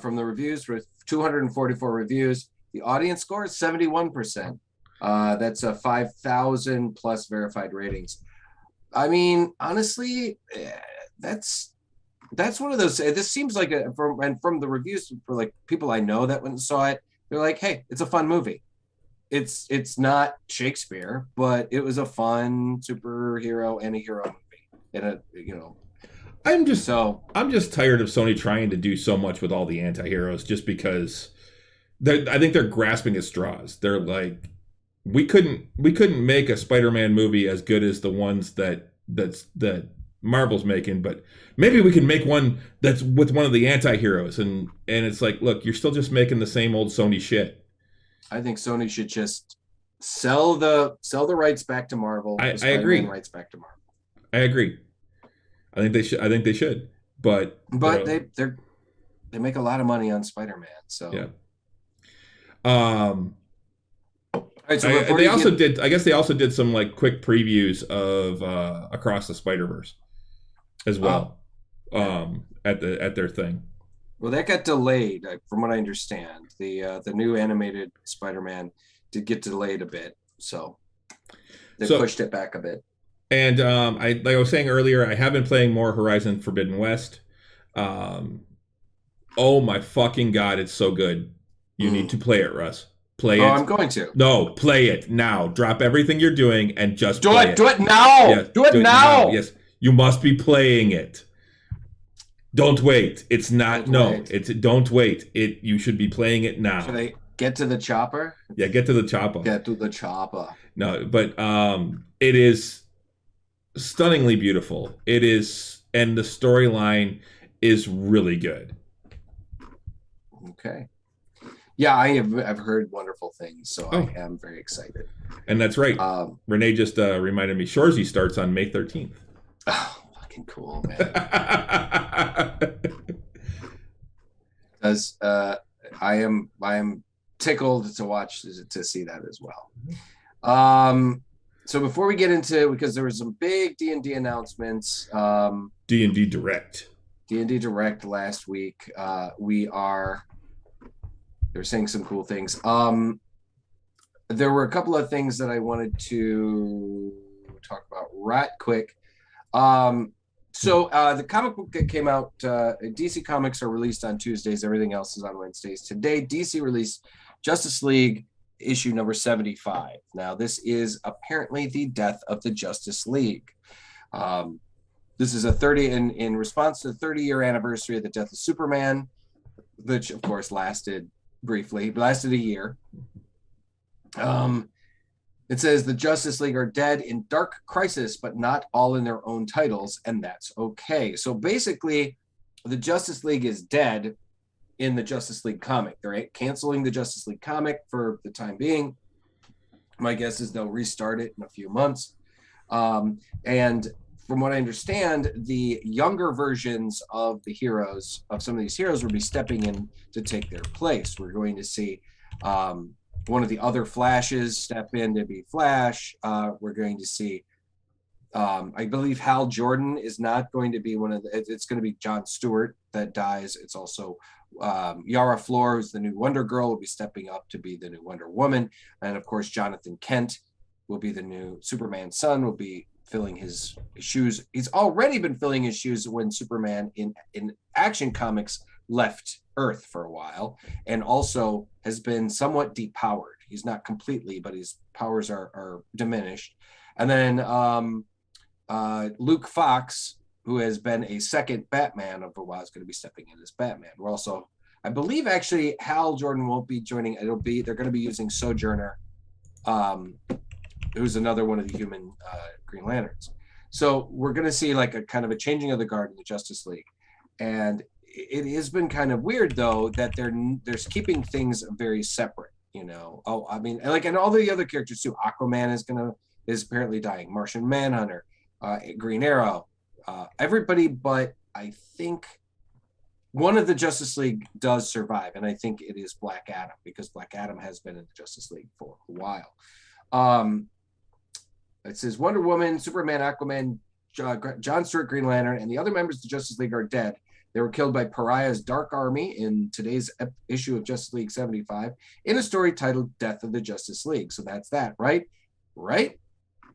from the reviews with 244 reviews. The audience score is 71%. That's a 5,000 plus verified ratings. I mean, honestly, that's one of those. This seems like from the reviews for like people I know that went and saw it, they're like, hey, it's a fun movie. It's not Shakespeare, but it was a fun superhero and a hero movie. And I'm just tired of Sony trying to do so much with all the anti-heroes just because I think they're grasping at straws. They're like, we couldn't make a Spider-Man movie as good as the ones that Marvel's making, but maybe we can make one that's with one of the anti-heroes. And it's like, look, you're still just making the same old Sony shit. I think Sony should just sell the rights back to Marvel. I agree. Rights back to Marvel. I agree. I think they should. But they make a lot of money on Spider-Man. So yeah. All right, so they also did some like quick previews of Across the Spider-Verse as well. At their thing. Well, that got delayed, from what I understand. The new animated Spider-Man did get delayed a bit, so they pushed it back a bit. And like I was saying earlier, I have been playing more Horizon Forbidden West. Oh my fucking god, it's so good! You need to play it, Russ. Play it. I'm going to. No, play it now. Drop everything you're doing and just do it. Do it now. Yes, do it now. Yes, you must be playing it. Don't wait. It's not. Don't wait. You should be playing it now. Should I get to the chopper? Yeah, get to the chopper. Get to the chopper. No, but it is stunningly beautiful. It is, and the storyline is really good. Okay. Yeah, I've heard wonderful things, so I am very excited. And that's right. Renee just reminded me. Shorzy starts on May 13th. Oh, fucking cool, man. Because I am tickled to see that as well. So before we get into, because there was some big D&D announcements. D&D Direct. D&D Direct last week. They're saying some cool things. There were a couple of things that I wanted to talk about right quick. So the comic book that came out, DC Comics are released on Tuesdays. Everything else is on Wednesdays. Today, DC released Justice League issue number 75. Now, this is apparently the death of the Justice League. This is in response to the 30-year anniversary of the death of Superman, which of course lasted a year. It says the Justice League are dead in dark crisis, but not all in their own titles, and that's okay. So basically, the Justice League is dead in the Justice League comic. They're canceling the Justice League comic for the time being. My guess is they'll restart it in a few months. And from what I understand, the younger versions of the heroes, of some of these heroes, will be stepping in to take their place. We're going to see one of the other Flashes step in to be Flash. We're going to see, I believe Hal Jordan is not going to be it's going to be John Stewart that dies. It's also Yara Flor, who's the new Wonder Girl, will be stepping up to be the new Wonder Woman. And of course, Jonathan Kent will be the new Superman's son, will be filling his shoes. He's already been filling his shoes when Superman in Action Comics left Earth for a while, and also has been somewhat depowered. He's not completely, but his powers are diminished. And then Luke Fox, who has been a second Batman of a while, is going to be stepping in as Batman. We're also, I believe, actually, Hal Jordan won't be joining. They're going to be using Sojourner, who's another one of the human Green Lanterns. So we're going to see like a kind of a changing of the guard in the Justice League. And it has been kind of weird though that they're keeping things very separate, you know. Oh, I mean, like, and all the other characters too. Aquaman is apparently dying. Martian Manhunter, Green Arrow, everybody but I think one of the Justice League does survive, and I think it is Black Adam, because Black Adam has been in the Justice League for a while. It says Wonder Woman, Superman, Aquaman, John Stewart, Green Lantern, and the other members of the Justice League are dead. They were killed by Pariah's Dark Army in today's issue of Justice League 75 in a story titled Death of the Justice League. So that's that, right? Right?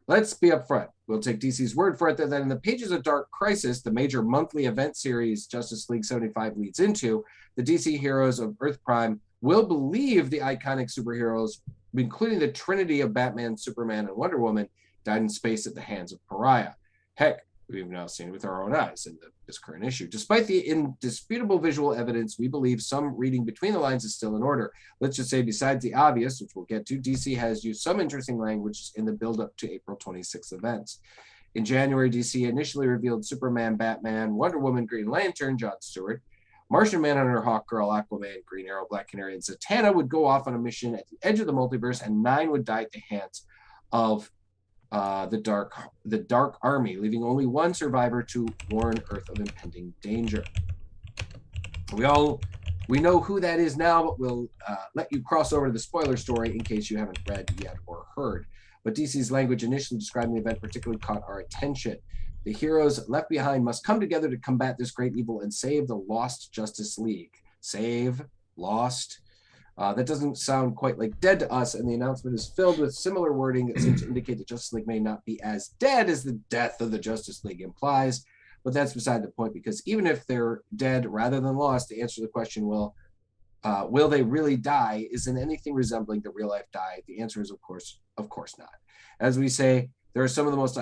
Let's be upfront. We'll take DC's word for it that in the pages of Dark Crisis, the major monthly event series Justice League 75 leads into, the DC heroes of Earth Prime will believe the iconic superheroes, including the trinity of Batman, Superman, and Wonder Woman, died in space at the hands of Pariah. Heck, we've now seen it with our own eyes in this current issue. Despite the indisputable visual evidence, we believe some reading between the lines is still in order. Let's just say, besides the obvious, which we'll get to, DC has used some interesting language in the build-up to April 26th events. In January, DC initially revealed Superman, Batman, Wonder Woman, Green Lantern, John Stewart, Martian Manhunter, Hawkgirl, Aquaman, Green Arrow, Black Canary, and Zatanna would go off on a mission at the edge of the multiverse, and 9 would die at the hands of the Dark Army, leaving only one survivor to warn Earth of impending danger. We know who that is now, but we'll let you cross over to the spoiler story in case you haven't read yet or heard. But DC's language initially describing the event particularly caught our attention. The heroes left behind must come together to combat this great evil and save the lost Justice League. Save, lost. That doesn't sound quite like dead to us, and the announcement is filled with similar wording that seems to indicate that Justice League may not be as dead as the death of the Justice League implies, but that's beside the point, because even if they're dead rather than lost, the answer to the question, will they really die, isn't anything resembling the real life die. The answer is, of course not. As we say, these are some of the most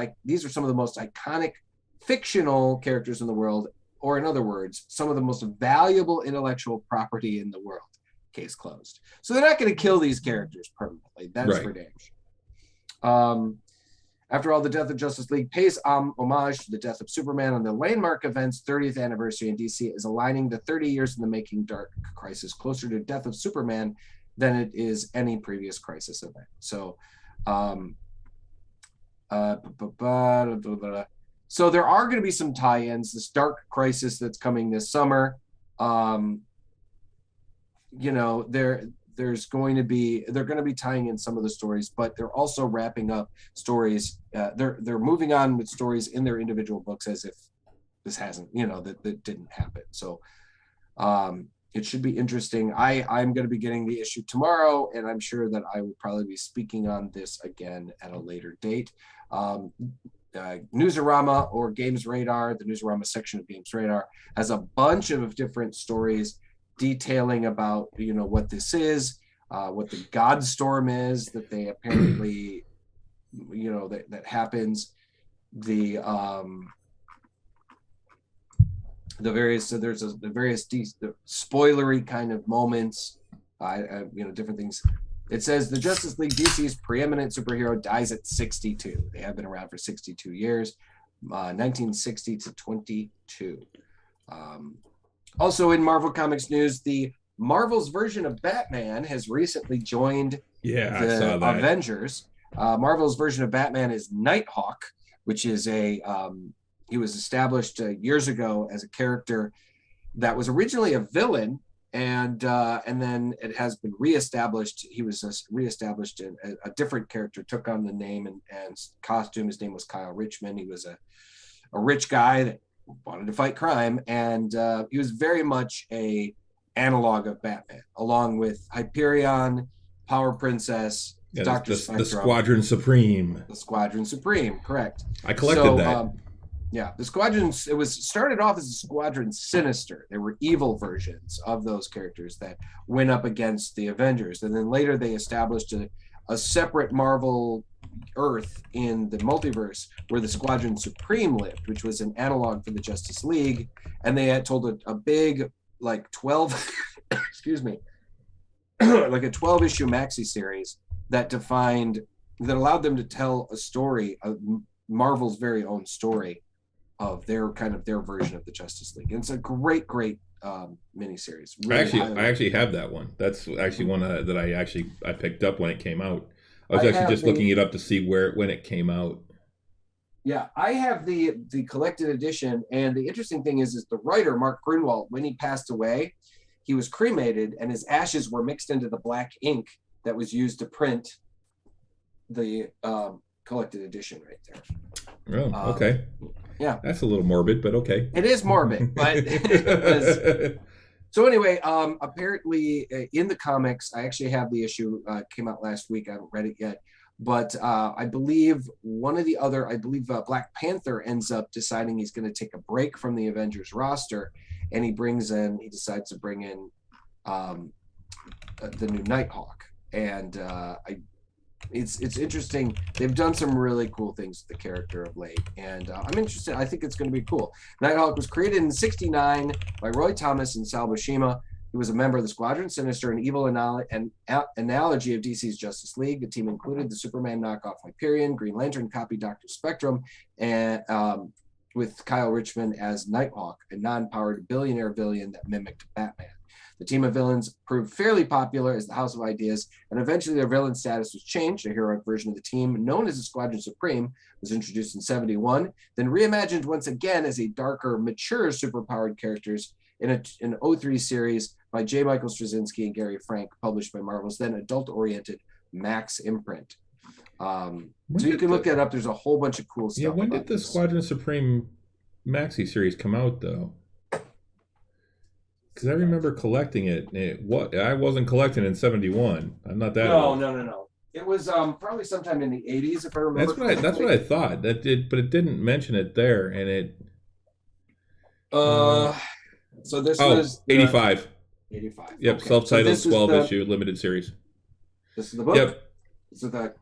iconic fictional characters in the world, or in other words, some of the most valuable intellectual property in the world. Case closed. So they're not going to kill these characters permanently. That's right. For damn sure. After all, the death of Justice League pays homage to the death of Superman on the landmark event's 30th anniversary, and DC is aligning the 30 years in the making Dark Crisis closer to the death of Superman than it is any previous Crisis event. So, so there are going to be some tie-ins. This Dark Crisis that's coming this summer. You know, they're going to be tying in some of the stories, but they're also wrapping up stories. They're moving on with stories in their individual books as if this hasn't, you know, that didn't happen. So it should be interesting. I'm going to be getting the issue tomorrow, and I'm sure that I will probably be speaking on this again at a later date. Newsarama or Games Radar, the Newsarama section of Games Radar, has a bunch of different stories detailing about, you know, what this is, what the Godstorm is that they apparently, you know, that happens, the various, so there's the various the spoilery kind of moments, you know, different things. It says the Justice League, DC's preeminent superhero, dies at 62. They have been around for 62 years, 1960 to 22. Also in Marvel Comics news, the Marvel's version of Batman has recently joined the Avengers. Marvel's version of Batman is Nighthawk, which is he was established years ago as a character that was originally a villain, and then it has been reestablished. He was reestablished in a different character, took on the name and costume. His name was Kyle Richmond. He was a rich guy that wanted to fight crime, and he was very much a analog of Batman, along with Hyperion, Power Princess, Dr. Spectrum. The Squadron Supreme. The Squadron Supreme, correct. I collected that. Yeah, the Squadron, it was started off as a Squadron Sinister. There were evil versions of those characters that went up against the Avengers, and then later they established a separate Marvel Earth in the multiverse where the Squadron Supreme lived, which was an analog for the Justice League, and they had told a big, like 12 excuse me, like a 12-issue maxi series that allowed them to tell a story of Marvel's very own story of their version of the Justice League. And it's a great miniseries. I Really actually have that one. That's actually one that I picked up when it came out. I was I actually have just the- looking it up to see when it came out. Yeah, I have the collected edition, and the interesting thing is the writer Mark Grunwald, when he passed away, he was cremated, and his ashes were mixed into the black ink that was used to print the collected edition right there. Oh, okay. Yeah, That's a little morbid, but okay. it is morbid, but it was. So anyway, apparently in the comics, I actually have the issue, came out last week. I haven't read it yet. But I believe Black Panther ends up deciding he's going to take a break from the Avengers roster, and he decides to bring in the new Nighthawk. And it's interesting. They've done some really cool things with the character of late, and I'm interested. I think it's going to be cool. Nighthawk was created in '69 by Roy Thomas and Sal Buscema. He was a member of the Squadron Sinister, an evil analogy of DC's Justice League. The team included the Superman knockoff Hyperion, Green Lantern copy Dr. Spectrum, and with Kyle Richmond as Nighthawk, a non-powered billionaire villain that mimicked Batman. The team of villains proved fairly popular as the House of Ideas, and eventually their villain status was changed. A heroic version of the team, known as the Squadron Supreme, was introduced in '71, then reimagined once again as a darker, mature, superpowered characters in an 03 series by J. Michael Straczynski and Gary Frank, published by Marvel's then adult-oriented Max imprint. So you can look that up. There's a whole bunch of cool stuff. Yeah, when did the Squadron Supreme Maxi series come out, though? Because I remember collecting it. I wasn't collecting in '71. I'm not that old. No. It was probably sometime in the '80s, if I remember. That's what I thought. But it didn't mention it there, and it. So this was 85. 85. Yep, okay. self-titled So 12-issue limited series. This is the book. Yep. This is the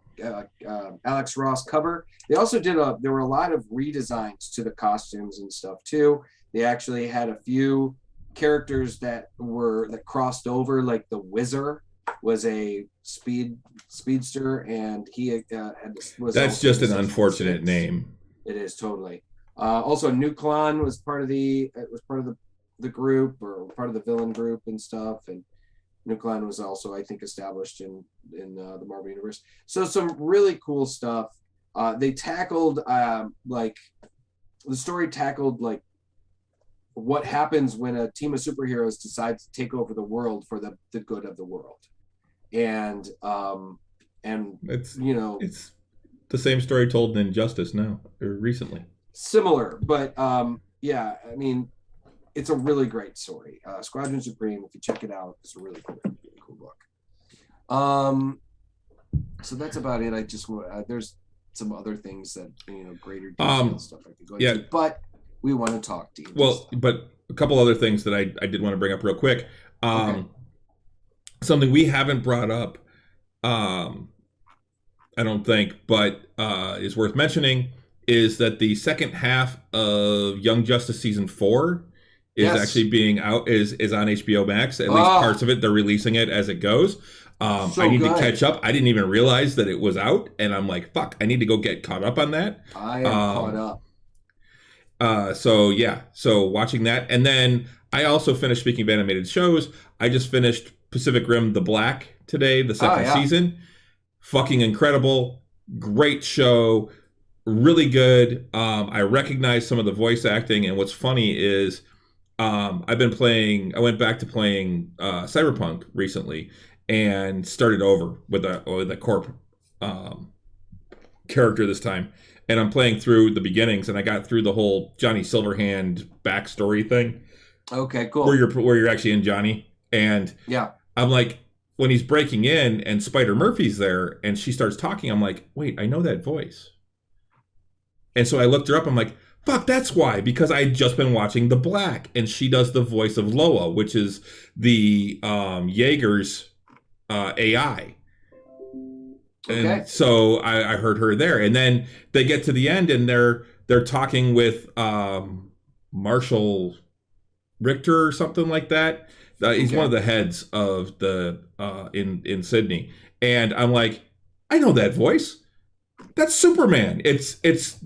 Alex Ross cover. They also did there were a lot of redesigns to the costumes and stuff too. They actually had a few characters that crossed over, like the Whizzer was a speedster, and he was. That's just an unfortunate name. It is totally. Also, Nuclon was part of the group, or part of the villain group and stuff, and Nuclon was also, I think, established in the Marvel universe. So some really cool stuff. They tackled the story tackled what happens when a team of superheroes decides to take over the world for the good of the world, and it's it's the same story told in Injustice now or recently. Similar, but yeah, I mean, it's a really great story. Squadron Supreme, if you check it out, it's a really cool book. So that's about it. I just there's some other things that greater detail stuff I could go into, but we want to talk D&D. Well, but a couple other things that I did want to bring up real quick. Okay. Something we haven't brought up, I don't think, but is worth mentioning, is that the second half of Young Justice season 4 is actually being out is on HBO Max. At least parts of it, they're releasing it as it goes. I need to catch up. I didn't even realize that it was out, and I'm like, fuck, I need to go get caught up on that. I am caught up. So watching that, and then I also finished, speaking of animated shows, I just finished Pacific Rim: The Black today, the second season. Fucking incredible, great show, really good. I recognize some of the voice acting, and what's funny is I went back to playing Cyberpunk recently and started over with a corp character this time. And I'm playing through the beginnings, and I got through the whole Johnny Silverhand backstory thing. Okay, cool. Where you're actually in Johnny, and I'm like, when he's breaking in, and Spider Murphy's there, and she starts talking, I'm like, wait, I know that voice. And so I looked her up. I'm like, fuck, that's why, because I had just been watching The Black, and she does the voice of Loa, which is the Jaeger's AI. And okay. So I heard her there, and then they get to the end, and they're talking with Marshall Richter or something like that. He's one of the heads of the in Sydney, and I'm like, I know that voice. That's Superman. It's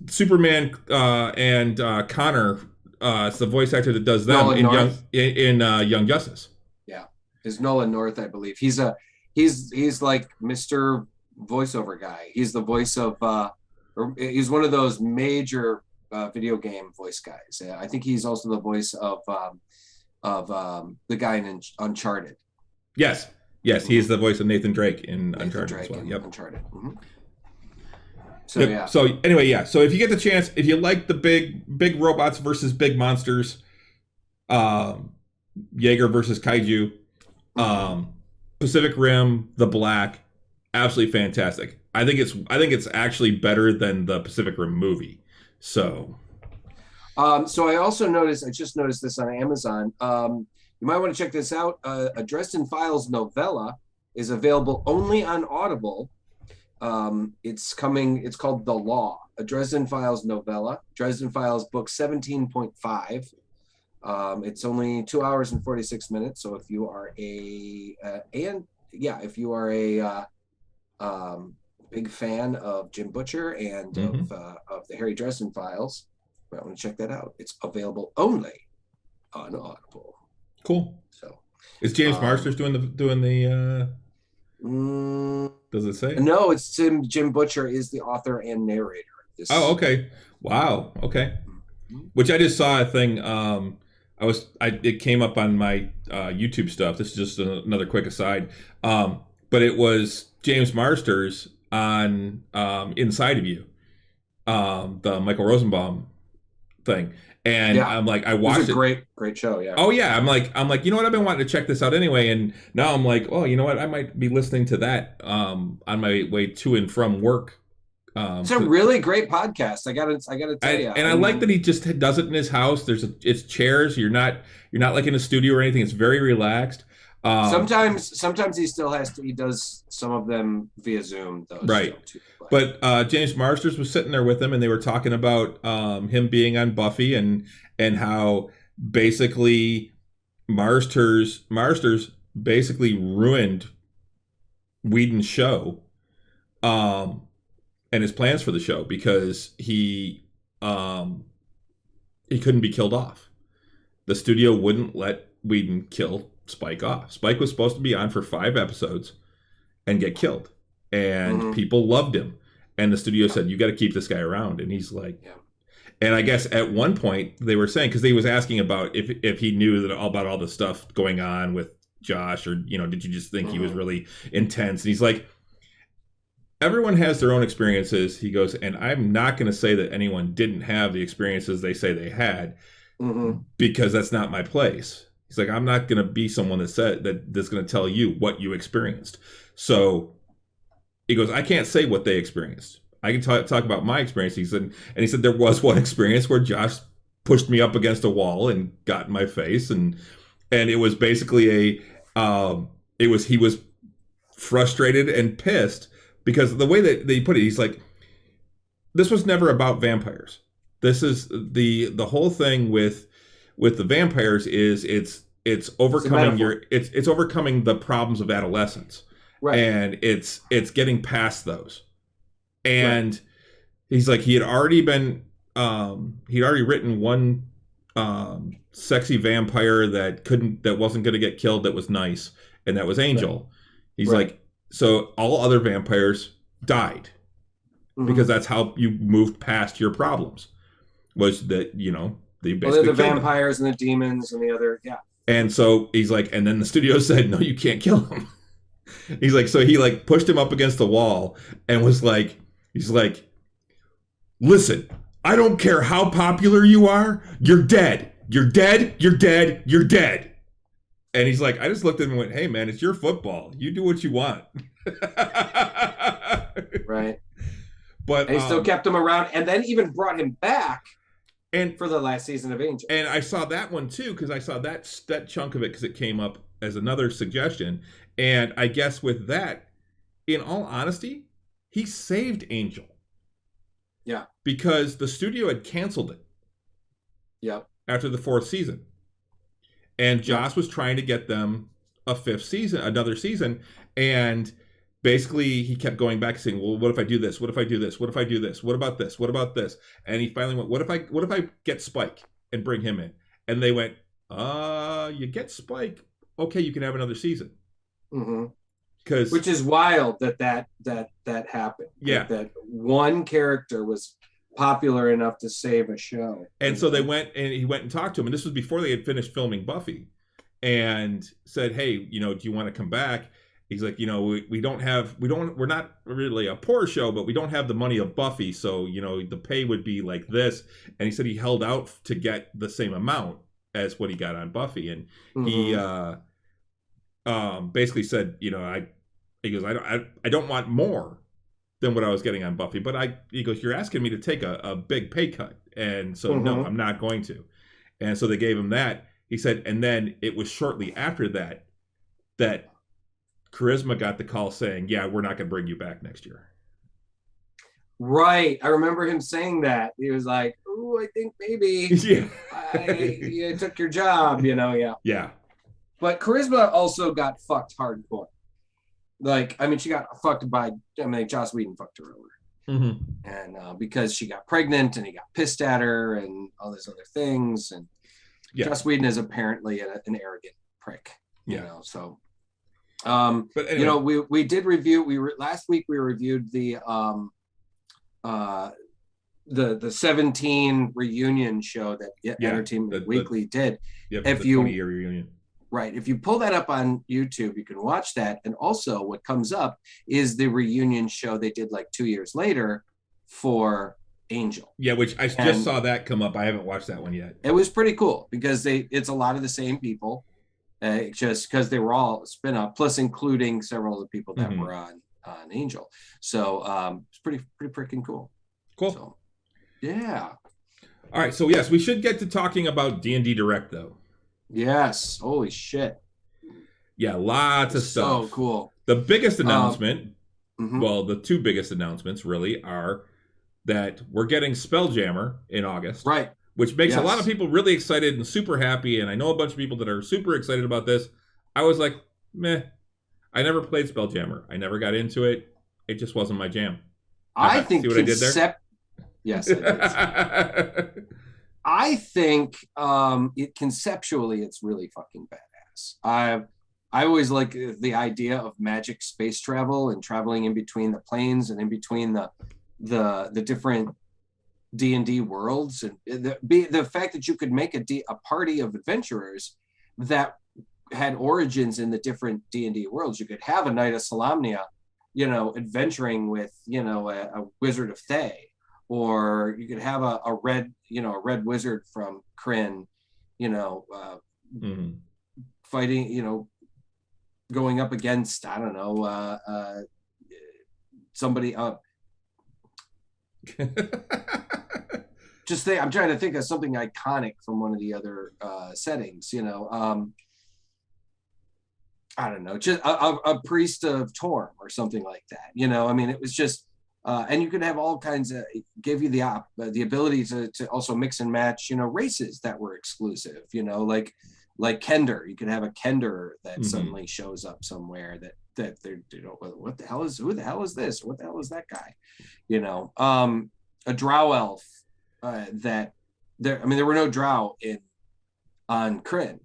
Superman and Connor it's the voice actor that does them Nolan in North. Young Justice. Yeah, is Nolan North, I believe. He's like Mr. Voiceover guy. He's the voice of or he's one of those major video game voice guys. I think he's also the voice of the guy in Uncharted. Yes, he's the voice of Nathan Drake in Uncharted as well. Yep. Uncharted. So yep. Yeah. So anyway, yeah. So if you get the chance, if you like the big robots versus big monsters, Jaeger versus Kaiju, Pacific Rim, The Black, absolutely fantastic. I think it's actually better than the Pacific Rim movie. So so I just noticed this on Amazon. You might want to check this out. A Dresden Files novella is available only on Audible. It's called The Law, a Dresden Files novella, Dresden Files book 17.5. It's only 2 hours and 46 minutes. So if you are a big fan of Jim Butcher and of the Harry Dresden Files, you might want to check that out. It's available only on Audible. Cool. So is James Marsters doing the does it say? No, it's Jim Butcher is the author and narrator. Oh, okay. Wow. Okay. Which I just saw a thing. It came up on my YouTube stuff. This is just another quick aside. But it was James Marsters on Inside of You, the Michael Rosenbaum thing. And yeah. I'm like, I watched it. Great show, yeah. Oh yeah, I'm like, you know what? I've been wanting to check this out anyway, and now I'm like, oh, you know what? I might be listening to that on my way to and from work. It's a really great podcast. I gotta tell you. And I like that he just does it in his house. It's chairs. You're not like in a studio or anything. It's very relaxed. Sometimes he still he does some of them via Zoom though. Right. But James Marsters was sitting there with him, and they were talking about him being on Buffy and how basically Marsters basically ruined Whedon's show and his plans for the show because he couldn't be killed off. The studio wouldn't let Whedon kill Spike off. Spike was supposed to be on for 5 episodes and get killed. And people loved him. And the studio said, you got to keep this guy around. And he's like, yeah. And I guess at one point they were saying, because he was asking about if he knew about all the stuff going on with Josh, or, did you just think he was really intense? And he's like, everyone has their own experiences. He goes, and I'm not going to say that anyone didn't have the experiences they say they had because that's not my place. He's like, I'm not going to be someone that's going to tell you what you experienced. So he goes, I can't say what they experienced. I can talk about my experience. He said there was one experience where Josh pushed me up against a wall and got in my face, and it was basically he was frustrated and pissed because the way that they put it, he's like, this was never about vampires. This is the whole thing with the vampires is it's overcoming it's overcoming the problems of adolescence. Right. And it's getting past those. And he's like, he'd already written one sexy vampire that wasn't going to get killed, that was nice, and that was Angel. Right. He's like, so all other vampires died because that's how you moved past your problems. Was that, they basically the vampires and the demons and the other, yeah. And so he's like, and then the studio said, no, you can't kill him. He's like, so he like pushed him up against the wall and was like, he's like, listen, I don't care how popular you are, you're dead. You're dead, you're dead, you're dead. And he's like, I just looked at him and went, hey man, it's your football. You do what you want. Right. But and he still kept him around and then even brought him back and for the last season of Angel. And I saw that one too, because I saw that chunk of it because it came up as another suggestion. And I guess with that, in all honesty, he saved Angel. Yeah. Because the studio had canceled it. Yep. After the 4th season. And Joss was trying to get them a 5th season, another season. And basically he kept going back saying, well, what if I do this? What if I do this? What if I do this? What about this? What about this? And he finally went, what if I get Spike? and bring him in. And they went, you get Spike. Okay, you can have another season. Mm-hmm. Because which is wild that happened. Yeah. That one character was popular enough to save a show. And so he went and talked to him. And this was before they had finished filming Buffy, and said, hey, do you want to come back? He's like, we're not really a poor show, but we don't have the money of Buffy. So, the pay would be like this. And he said he held out to get the same amount as what he got on Buffy. And he basically said, he goes, I don't want more than what I was getting on Buffy, but he goes, you're asking me to take a big pay cut. And so, no, I'm not going to. And so they gave him that. He said, and then it was shortly after that Charisma got the call saying, yeah, we're not going to bring you back next year. Right. I remember him saying that. He was like, oh, I think maybe I took your job, yeah. Yeah. But Charisma also got fucked hardcore. She got fucked by, Joss Whedon fucked her over. Mm-hmm. And because she got pregnant and he got pissed at her and all these other things. And Joss Whedon is apparently an arrogant prick, so. But anyway. We did review, last week we reviewed the 17 reunion show that Entertainment Weekly did. Yep, if the 20-year reunion. Right. If you pull that up on YouTube, you can watch that. And also what comes up is the reunion show they did like 2 years later for Angel. Yeah, which I just saw that come up. I haven't watched that one yet. It was pretty cool because it's a lot of the same people, just because they were all spin-off, plus including several of the people that were on Angel. So it's pretty freaking cool. Cool. So, yeah. All right. So yes, we should get to talking about D&D Direct though. Yes. Holy shit. Yeah, lots of stuff. So cool. The biggest announcement, well, the two biggest announcements really are that we're getting Spelljammer in August. Right. Which makes a lot of people really excited and super happy. And I know a bunch of people that are super excited about this. I was like, meh. I never played Spelljammer. I never got into it. It just wasn't my jam. I think see what I did there? Yes, I did. I think conceptually it's really fucking badass. I always like the idea of magic space travel and traveling in between the planes and in between the different D&D worlds, and the fact that you could make a party of adventurers that had origins in the different D&D worlds. You could have a Knight of Solamnia, adventuring with a Wizard of Thay. Or you could have a red wizard from Kryn, fighting, going up against, I don't know, somebody. I'm trying to think of something iconic from one of the other settings, I don't know, just a priest of Torm or something like that. It was just. And you could have all kinds of, give you the ability to also mix and match, races that were exclusive, like Kender. You could have a Kender that suddenly shows up somewhere that they're, who the hell is this? What the hell is that guy? A Drow elf that there were no Drow on Kryn.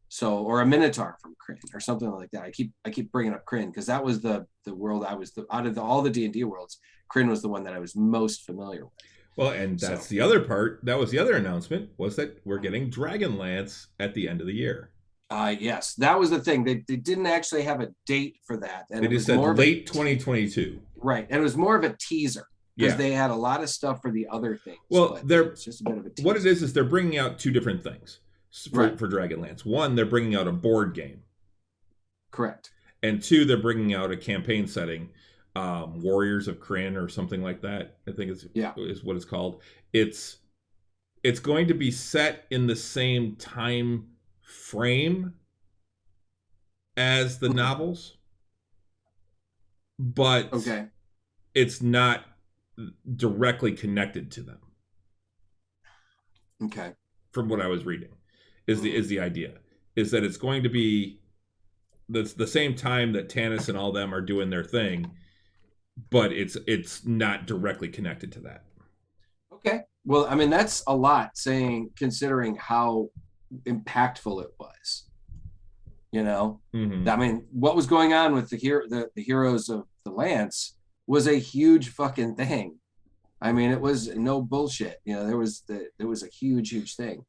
So, or a Minotaur from Kryn or something like that. I keep bringing up Kryn because that was the world out of all the D&D worlds, Kryn was the one that I was most familiar with. Well, and that's the other part. That was the other announcement, was that we're getting Dragonlance at the end of the year. Yes, that was the thing. They didn't actually have a date for that. And they just said late 2022. Right, and it was more of a teaser. Because they had a lot of stuff for the other things. Well, it's just a bit of a teaser. What it is they're bringing out two different things for Dragonlance. One, they're bringing out a board game. Correct. And two, they're bringing out a campaign setting, Warriors of Kryn or something like that. I think is what it's called. It's going to be set in the same time frame as the novels, but it's not directly connected to them. Okay. From what I was reading, is the idea is that it's going to be the same time that Tanis and all them are doing their thing, but it's not directly connected to that. Okay. Well, I mean, that's a lot saying, considering how impactful it was. You know, I mean, what was going on with the heroes of the Lance was a huge fucking thing. I mean, it was no bullshit. You know, there was a huge thing.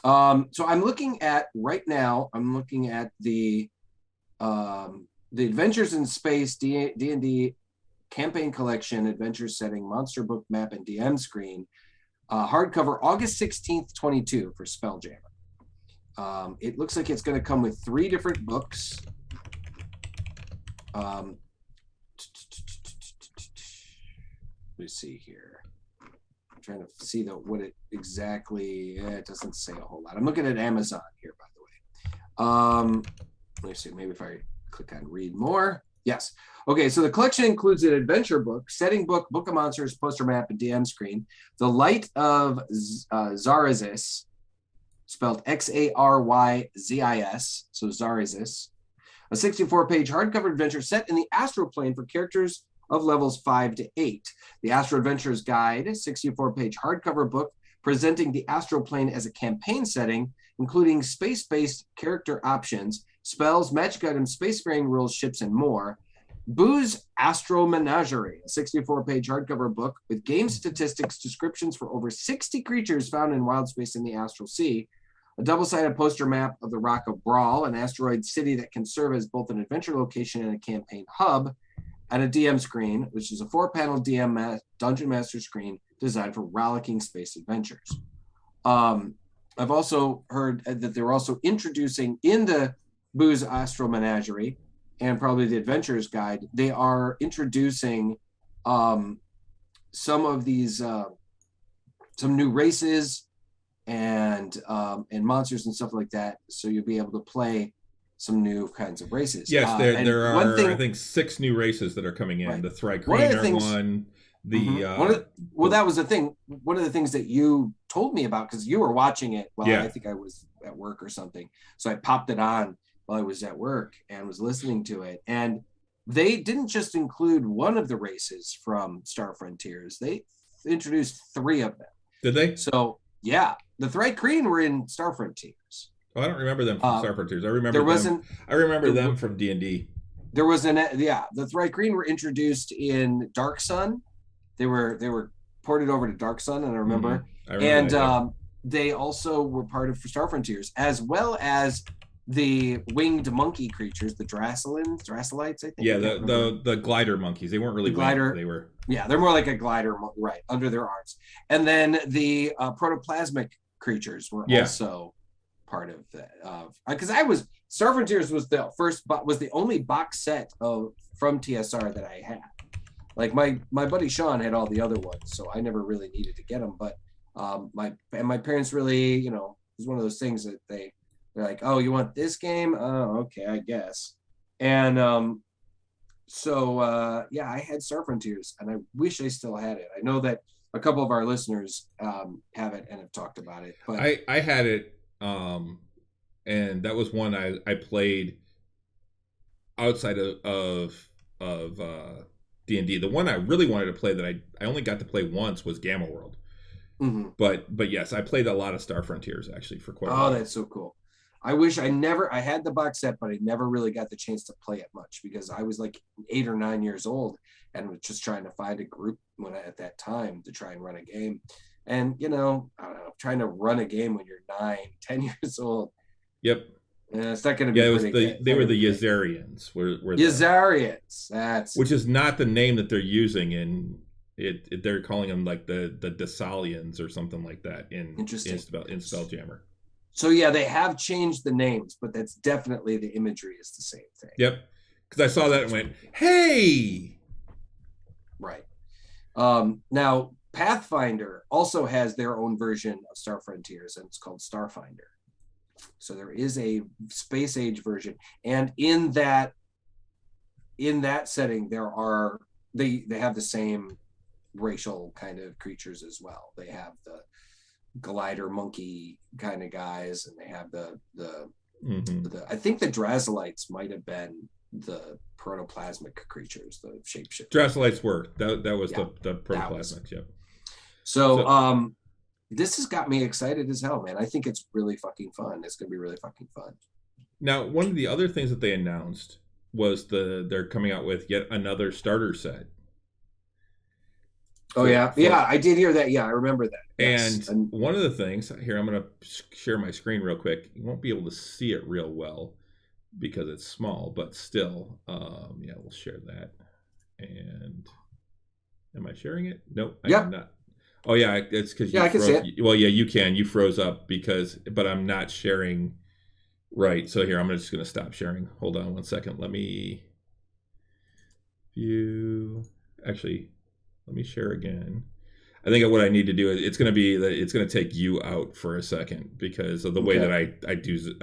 So I'm looking at right now. I'm looking at the Adventures in Space D&D Campaign Collection, Adventure Setting, Monster Book Map, and DM Screen, hardcover, August 16th, 22 for Spelljammer. It looks like it's going to come with 3 different books. Let me see here. I'm trying to see what it exactly. It doesn't say a whole lot. I'm looking at Amazon here, by the way. Let me see. Maybe if I click on read more. Yes. Okay. So the collection includes an adventure book, setting book, book of monsters, poster map, and DM screen. The Light of Zaryzis, spelled Xaryzis, so Zaryzis, a 64-page hardcover adventure set in the astral plane for characters of levels 5 to 8. The Astral Adventures Guide, 64-page hardcover book presenting the astral plane as a campaign setting, including space-based character options, spells, magic items, spacefaring rules, ships, and more. Boo's Astral Menagerie, a 64-page hardcover book with game statistics, descriptions for over 60 creatures found in wild space in the astral sea. A double-sided poster map of the Rock of Brawl, an asteroid city that can serve as both an adventure location and a campaign hub, and a DM screen, which is a 4-panel Dungeon Master screen designed for rollicking space adventures. I've also heard that they're also introducing in the Boo's Astral Menagerie and probably the Adventurer's Guide, they are introducing some of these, some new races and monsters and stuff like that. So you'll be able to play some new kinds of races. Yes, there are, I think, 6 new races that are coming in. Right. The Thrycreen one. Well, that was the thing. One of the things that you told me about, because you were watching it while I think I was at work or something. So I popped it on while I was at work and was listening to it. And they didn't just include one of the races from Star Frontiers. They introduced 3 of them. Did they? So, yeah. The Thrycreen were in Star Frontiers. Oh, I don't remember them from Star Frontiers. I remember them from D&D. There was the Thrycreen were introduced in Dark Sun. They were ported over to Dark Sun, and I remember. They also were part of Star Frontiers, as well as the winged monkey creatures, the Drasselites, I think. Yeah, the glider monkeys. They weren't really glider. They were. Yeah, they're more like a glider, right, under their arms. And then the protoplasmic creatures were also part of that. Because Star Frontiers was the only box set from TSR that I had. Like my buddy Sean had all the other ones, so I never really needed to get them. But my parents really, it was one of those things that they're like, oh, you want this game? Oh, okay, I guess. And I had Star Frontiers, and I wish I still had it. I know that a couple of our listeners have it and have talked about it. But I had it, and that was one I played outside of D&D. The one I really wanted to play that I only got to play once was Gamma World. Mm-hmm. But yes, I played a lot of Star Frontiers actually for quite a while. Oh, that's so cool. I wish I had the box set, but I never really got the chance to play it much because I was like 8 or 9 years old and was just trying to find a group at that time to try and run a game. And, I don't know, trying to run a game when you're 9, 10 years old. Yep. It's not going to be. Yeah, they were the Yazarians. Yazarians. Which is not the name that they're using in it. They're calling them like the Desalians or something like that in Spelljammer. So yeah, they have changed the names, but that's definitely the imagery is the same thing. Yep. Because I saw that and went, hey. Right. Now Pathfinder also has their own version of Star Frontiers, and it's called Starfinder. So there is a space age version, and in that setting, they have the same racial kind of creatures as well. They have the glider monkey kind of guys, and they have the I think the Drasselites might have been the protoplasmic creatures, the shapeshifters. Drasselites were that was the protoplasmics. Yep. So this has got me excited as hell, man. I think it's really fucking fun. It's gonna be really fucking fun. Now, one of the other things that they announced was they're coming out with yet another starter set. Oh yeah, I did hear that. Yeah, I remember that. Yes. And one of the things here, I'm gonna share my screen real quick. You won't be able to see it real well because it's small, but still, yeah, we'll share that. And am I sharing it? Nope, I am not. Oh yeah, it's because I can see it. Well, yeah, you can. You froze up but I'm not sharing. Right. So here, I'm just gonna stop sharing. Hold on one second. Let me view. Actually, let me share again. I think what I need to do is it's going to take you out for a second because of the way that I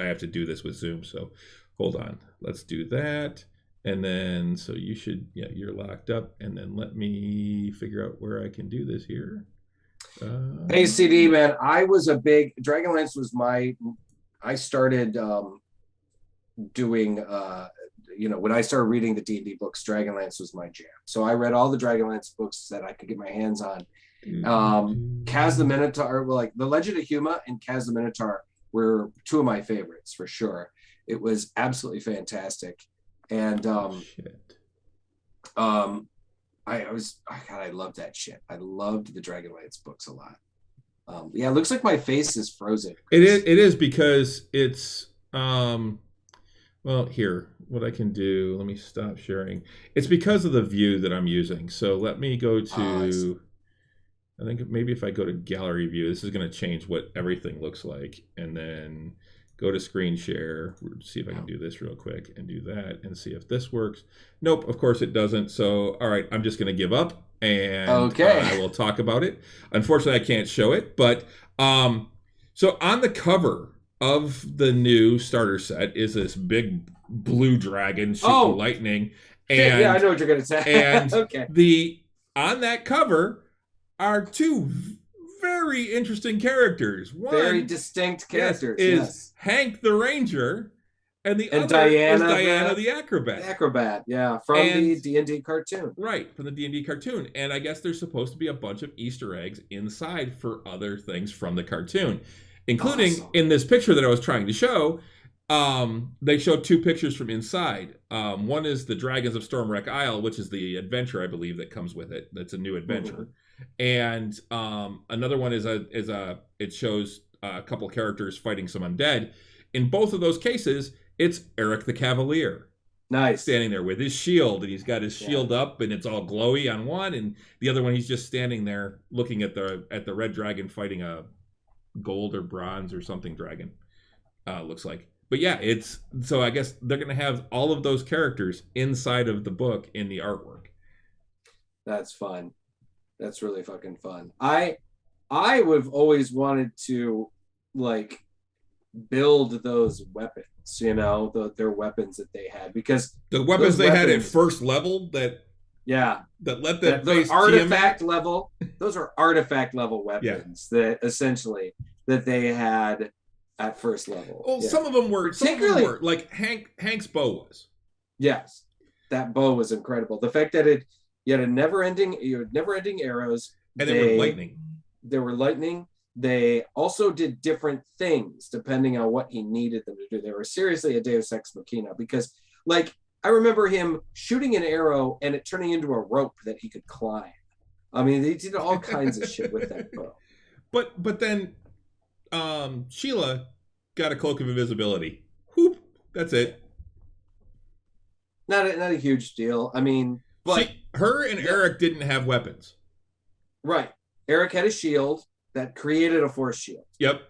have to do this with Zoom. So hold on, let's do that. And then, so you should, you're locked up. And then let me figure out where I can do this here. Hey CD, man, I was a big, Dragonlance was I started doing, when I started reading the D&D books, Dragonlance was my jam. So I read all the Dragonlance books that I could get my hands on. Kaz the Minotaur, like The Legend of Huma and Kaz the Minotaur were two of my favorites for sure. It was absolutely fantastic. And I loved that shit. I loved the Dragonlance books a lot. It looks like my face is frozen. It is because it's well, here, what I can do, let me stop sharing. It's because of the view that I'm using. So let me go to, I think maybe if I go to gallery view, this is going to change what everything looks like. And then go to screen share, see if I can do this real quick and do that and see if this works. Nope, of course it doesn't. So, all right, I'm just going to give up and I will talk about it. Unfortunately, I can't show it, but so on the cover of the new starter set is this big blue dragon shooting lightning. And yeah, I know what you're going to say. And on that cover are two very interesting characters. One, very distinct characters. Is Hank the Ranger, and the other Diana, is Diana the Acrobat. Acrobat, yeah, from the D&D cartoon. Right, from the D&D cartoon. And I guess there's supposed to be a bunch of Easter eggs inside for other things from the cartoon, including in this picture that I was trying to show. They showed two pictures from inside. One is the Dragons of Stormwreck Isle, which is the adventure, I believe, that comes with it. That's a new adventure. And another one it shows a couple characters fighting some undead. In both of those cases, it's Eric the Cavalier. Nice. Standing there with his shield, and he's got his shield up, and it's all glowy on one, and the other one he's just standing there looking at the red dragon fighting a gold or bronze or something dragon. Looks like. But yeah, so I guess they're going to have all of those characters inside of the book in the artwork. That's fun. That's really fucking fun. I would have always wanted to build those weapons, their weapons that they had, because the weapons they had at first level that let them face artifact level. Those are artifact level weapons that essentially that they had at first level. Well, some of them were like Hank's bow was. Yes, that bow was incredible. The fact that you had never-ending arrows, and they were lightning. They were lightning. They also did different things depending on what he needed them to do. They were seriously a Deus Ex Machina, because I remember him shooting an arrow and it turning into a rope that he could climb. I mean, they did all kinds of shit with that bow. But then Sheila got a cloak of invisibility. Whoop, that's it. Not a huge deal. I mean, but her and Eric didn't have weapons. Right. Eric had a shield that created a force shield. Yep.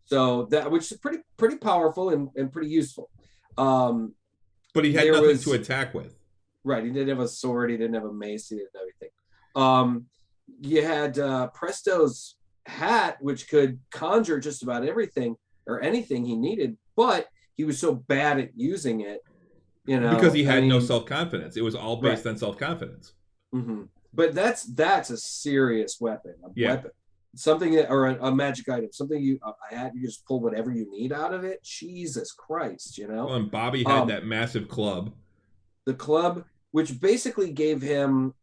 So which is pretty powerful and pretty useful. But he had nothing to attack with. Right. He didn't have a sword. He didn't have a mace. He didn't have anything. You had Presto's hat, which could conjure just about everything or anything he needed, but he was so bad at using it, because he had no self-confidence. It was all based on self-confidence. Mm-hmm. But that's a serious weapon. Weapon, something or a magic item, something you just pull whatever you need out of it. Jesus Christ, Well, and Bobby had that massive club. The club, which basically gave him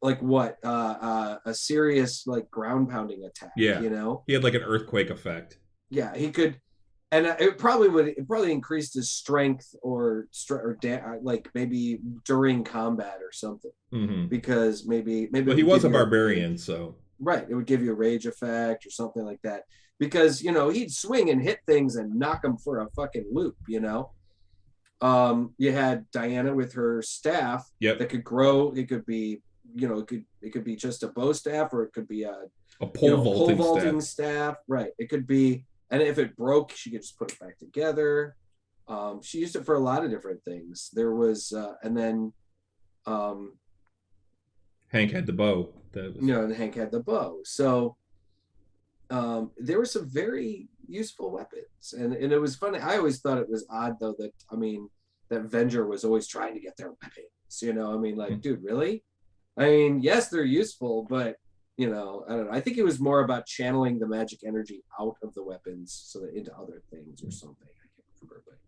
like what? A serious like ground pounding attack. Yeah. You know? He had like an earthquake effect. Yeah, he could, and it probably increased his strength like maybe during combat or something. Mm-hmm. Because maybe But he was a barbarian, so right, it would give you a rage effect or something like that. Because he'd swing and hit things and knock them for a fucking loop. You had Diana with her staff that could grow. It could be, it could be just a bow staff, or it could be a pole vaulting staff. Right. It could be, and if it broke, she could just put it back together. She used it for a lot of different things. There was, and then, Hank had the bow. And Hank had the bow. So, there were some very useful weapons, and it was funny. I always thought it was odd, though, that that Venger was always trying to get their weapons. Dude, really? Yes, they're useful, but I don't know. I think it was more about channeling the magic energy out of the weapons so that into other things or something. I can't remember, but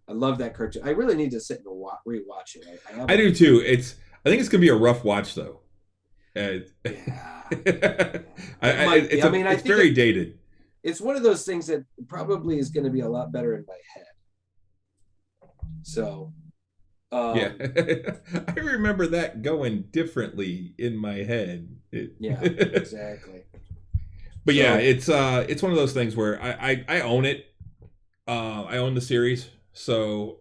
I love that cartoon. I really need to sit and rewatch it. I do too. I think it's gonna be a rough watch, though. Yeah. It's very dated. It's one of those things that probably is going to be a lot better in my head. So, yeah, I remember that going differently in my head. Yeah, exactly. But yeah, it's one of those things where I own it. I own the series, so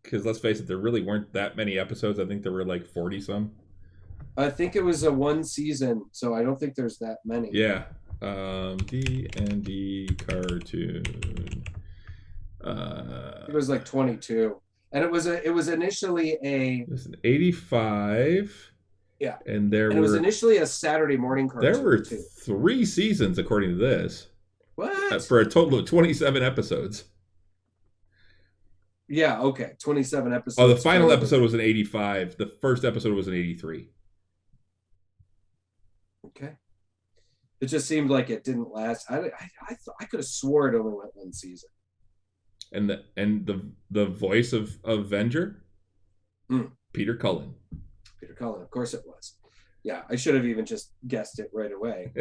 because let's face it, there really weren't that many episodes. I think there were like 40 some. I think it was a one season, so I don't think there's that many. Yeah. D&D cartoon. It was like 22. And it was initially it was an 85. Yeah. And it was initially a Saturday morning cartoon. There were 3 seasons according to this. What? For a total of 27 episodes. Yeah, okay. 27 episodes. Oh, the final episode was an 85. The first episode was an 83. Okay. It just seemed like it didn't last. I could have swore it only went one season. And the voice of Venger? Peter Cullen. Peter Cullen, of course it was. Yeah, I should have even just guessed it right away.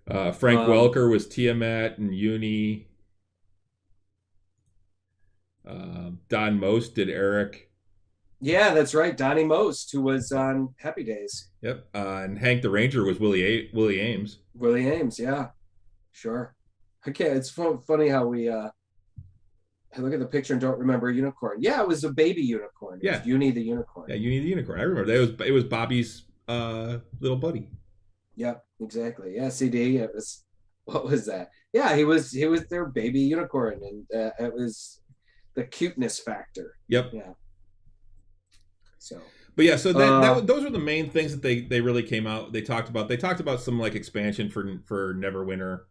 Frank Welker was Tiamat and Uni. Don Most did Eric. Yeah, that's right. Donnie Most, who was on Happy Days. Yep. And Hank the Ranger was Willie Ames. Willie Ames, yeah. Sure. Okay, it's funny how we I look at the picture and don't remember a unicorn. Yeah, it was a baby unicorn. It was Uni the unicorn. Yeah, Uni the unicorn. I remember that. It was Bobby's little buddy. Yep, exactly. Yeah, CD. It was, what was that? Yeah, he was their baby unicorn, and it was the cuteness factor. Yep. Yeah. So. But yeah, so those are the main things that they really came out. They talked about some like expansion for Neverwinter,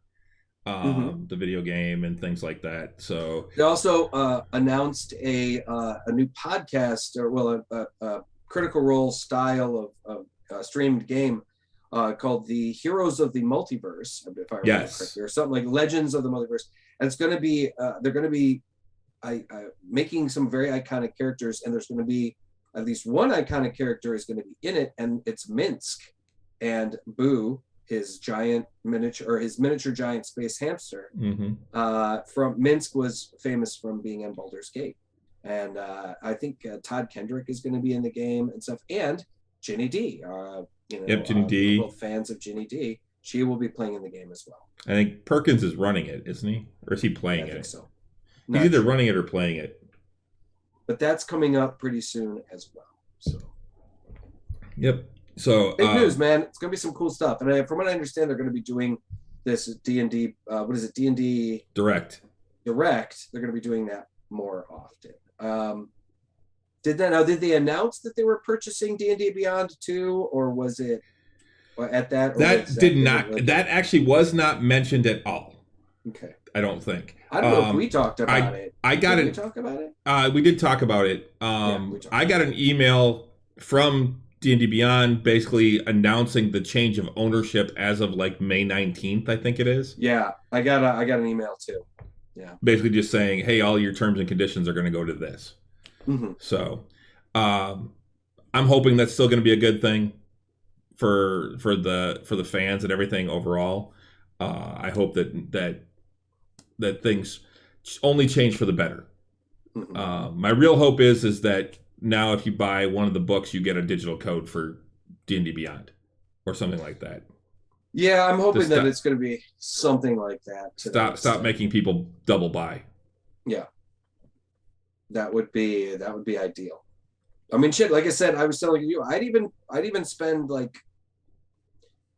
the video game and things like that. So they also announced a new podcast, or a Critical Role style of streamed game called the Heroes of the Multiverse, if I remember correctly, or something like Legends of the Multiverse. And it's going to be they're going to be making some very iconic characters, and there's going to be at least one iconic character is going to be in it, and it's Minsk and Boo, his miniature giant space hamster. From Minsk was famous from being in Baldur's Gate, and I think Todd Kendrick is going to be in the game and stuff, and Ginny D. Ginny D. Both fans of Ginny D. She will be playing in the game as well. I think Perkins is running it, isn't he, or is he playing it? I think so. He's either running it or playing it. But that's coming up pretty soon as well. So. Yep. So big news, man. It's gonna be some cool stuff. And from what I understand, they're gonna be doing this D&D. What is it? D&D Direct. Direct. They're gonna be doing that more often. Did they announce that they were purchasing D&D Beyond 2, or was it at that? That did not. That actually was not mentioned at all. Okay. I don't think. I don't know if we talked about it. Did we talk about it? We did talk about it. I got an email from D&D Beyond basically announcing the change of ownership as of like May 19th, I think it is. Yeah, I got an email too. Yeah. Basically just saying, hey, all your terms and conditions are going to go to this. Mm-hmm. So, I'm hoping that's still going to be a good thing for the fans and everything overall. I hope that things only change for the better. My real hope is that now if you buy one of the books, you get a digital code for D&D Beyond or something like that. Yeah, I'm hoping that it's going to be something like that. Stop making people double buy. Yeah, that would be ideal. I mean, shit. Like I said, I was telling you, I'd even spend like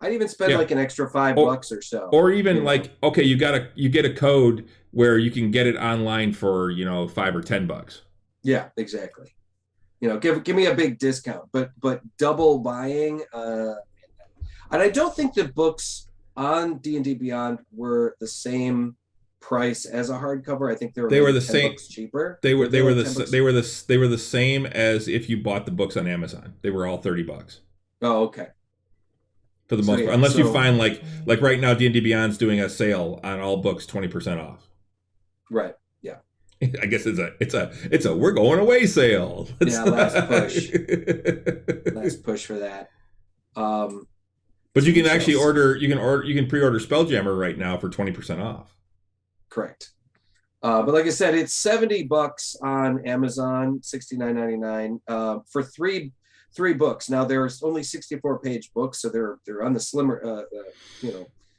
like an extra $5 or so, or even like, okay, you get a code where you can get it online for $5 or $10. Yeah, exactly. Give me a big discount, but double buying. And I don't think the books on D&D Beyond were the same price as a hardcover. I think they were the same, cheaper. They were the same as if you bought the books on Amazon. They were all $30. Oh, okay. For the most part, unless you find like right now, D&D Beyond's doing a sale on all books, 20% off. Right. Yeah. I guess it's a we're going away sale. Last push. Last push for that. But you can actually you can pre-order Spelljammer right now for 20% off. Correct. But like I said, it's $70 on Amazon, $69.99 for three books. Now there's only 64-page books, so they're on the slimmer,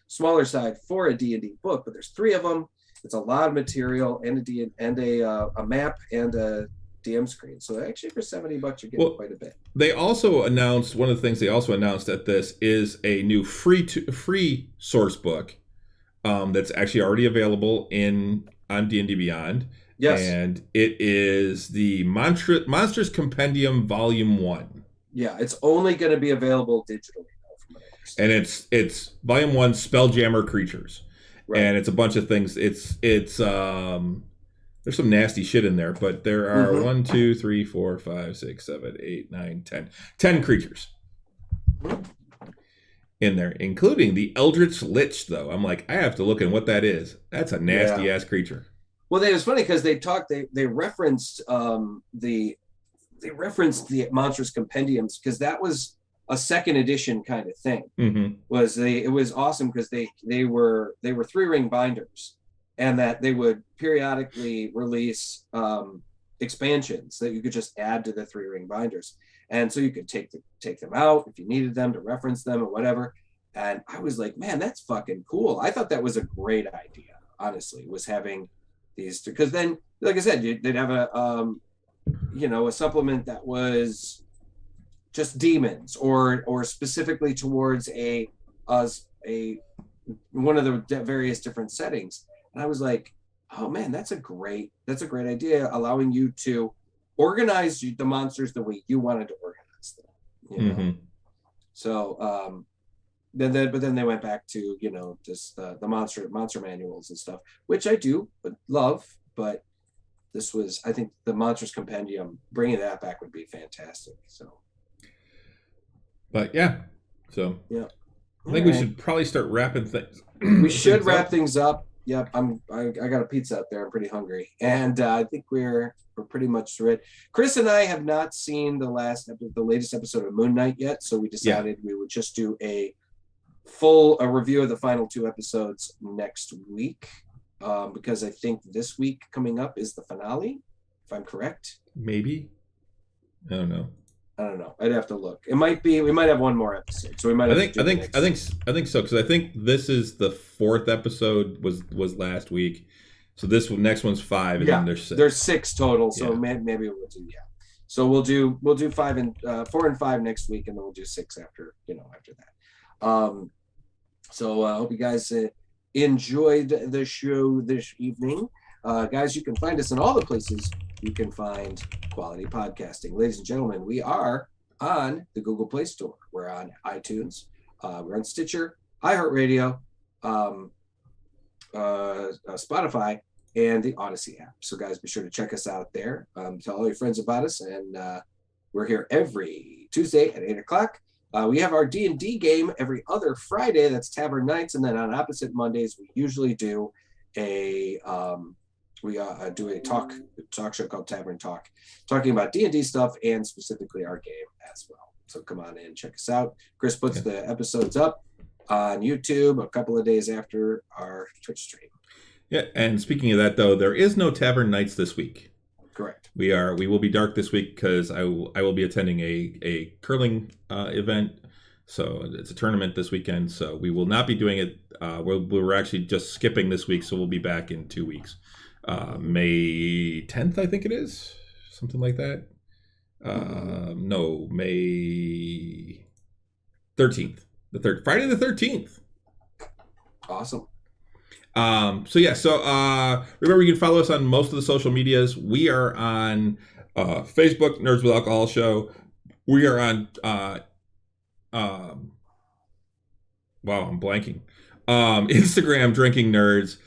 smaller side for a D&D book. But there's 3 of them. It's a lot of material and a map and a DM screen. So actually, for $70, you're getting quite a bit. They also announced one of the things they also announced at this is a new free source book that's actually already available on D&D Beyond. Yes, and it is the Monsters Compendium Volume 1. Yeah, it's only going to be available digitally now, from what I understand. And it's Volume 1, Spelljammer Creatures. Right. And it's a bunch of things. It's there's some nasty shit in there, but there are 1, 2, 3, 4, 5, 6, 7, 8, 9, 10 creatures in there, including the Eldritch Lich, though. I'm like, I have to look at what that is. That's a nasty ass creature. Well, it was funny because they referenced the Monsters Compendiums, because that was a second edition kind of thing. It was awesome because they were 3-ring binders, and that they would periodically release expansions that you could just add to the 3-ring binders, and so you could take them out if you needed them to reference them or whatever. And I was like, man, that's fucking cool. I thought that was a great idea, honestly, was having these, because then, like I said, they'd have a supplement that was just demons or specifically towards a one of the various different settings. And I was like, oh man, that's a great idea, allowing you to organize the monsters the way you wanted to organize them. So then they went back to just the monster manuals and stuff, which I do love, but this was, I think, the Monsters Compendium, bringing that back would be fantastic. So, but yeah, I think we should probably start wrapping things. We should wrap things up. Yep, I got a pizza up there. I'm pretty hungry, and I think we're pretty much ready. Chris and I have not seen the latest episode of Moon Knight yet, so we decided we would just do a full review of the final 2 episodes next week, because I think this week coming up is the finale, if I'm correct. Maybe. I don't know. I'd have to look. It might be. We might have one more episode, so we might. I think so, because I think this is the 4th episode was last week, so next one's 5, and then there's 6. There's 6 total, so maybe we'll do So we'll do 4 and 5 next week, and then we'll do 6 after that. So I hope you guys enjoyed the show this evening. Guys, you can find us in all the places you can find quality podcasting. Ladies and gentlemen, we are on the Google Play Store. We're on iTunes. We're on Stitcher, iHeartRadio, Spotify, and the Odyssey app. So guys, be sure to check us out there. Tell all your friends about us. And we're here every Tuesday at 8 o'clock. We have our D&D game every other Friday. That's Tavern Nights. And then on opposite Mondays, we usually do a we do a talk show called Tavern Talk, talking about D&D stuff and specifically our game as well. So come on in, check us out. Chris puts the episodes up on YouTube a couple of days after our Twitch stream. Yeah, and speaking of that, though, there is no Tavern Nights this week. Correct. We will be dark this week because I will be attending a curling event. So it's a tournament this weekend. So we will not be doing it. We're actually just skipping this week. So we'll be back in 2 weeks. May 10th, I think it is. Something like that. No, May 13th. Friday the 13th. Awesome. So remember, you can follow us on most of the social medias. We are on Facebook, Nerds with Alcohol Show. We are on wow, I'm blanking. Instagram, Drinking Nerds.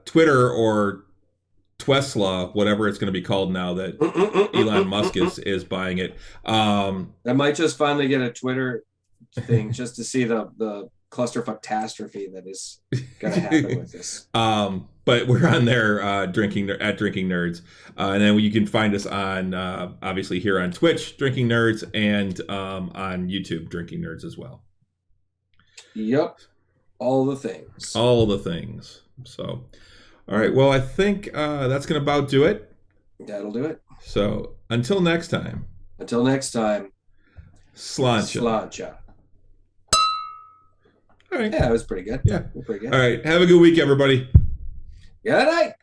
Twitter or Twesla, whatever it's going to be called now that Elon Musk is buying it. I might just finally get a Twitter thing just to see the clusterfuck catastrophe that is going to happen with this. But we're on there, Drinking Nerds, and then you can find us on obviously here on Twitch, Drinking Nerds, and on YouTube, Drinking Nerds as well. Yep, all the things. So, all right. Well, I think that's going to about do it. That'll do it. So until next time. Slancha. All right. Yeah, that was pretty good. Yeah. All right. Have a good week, everybody. Good night.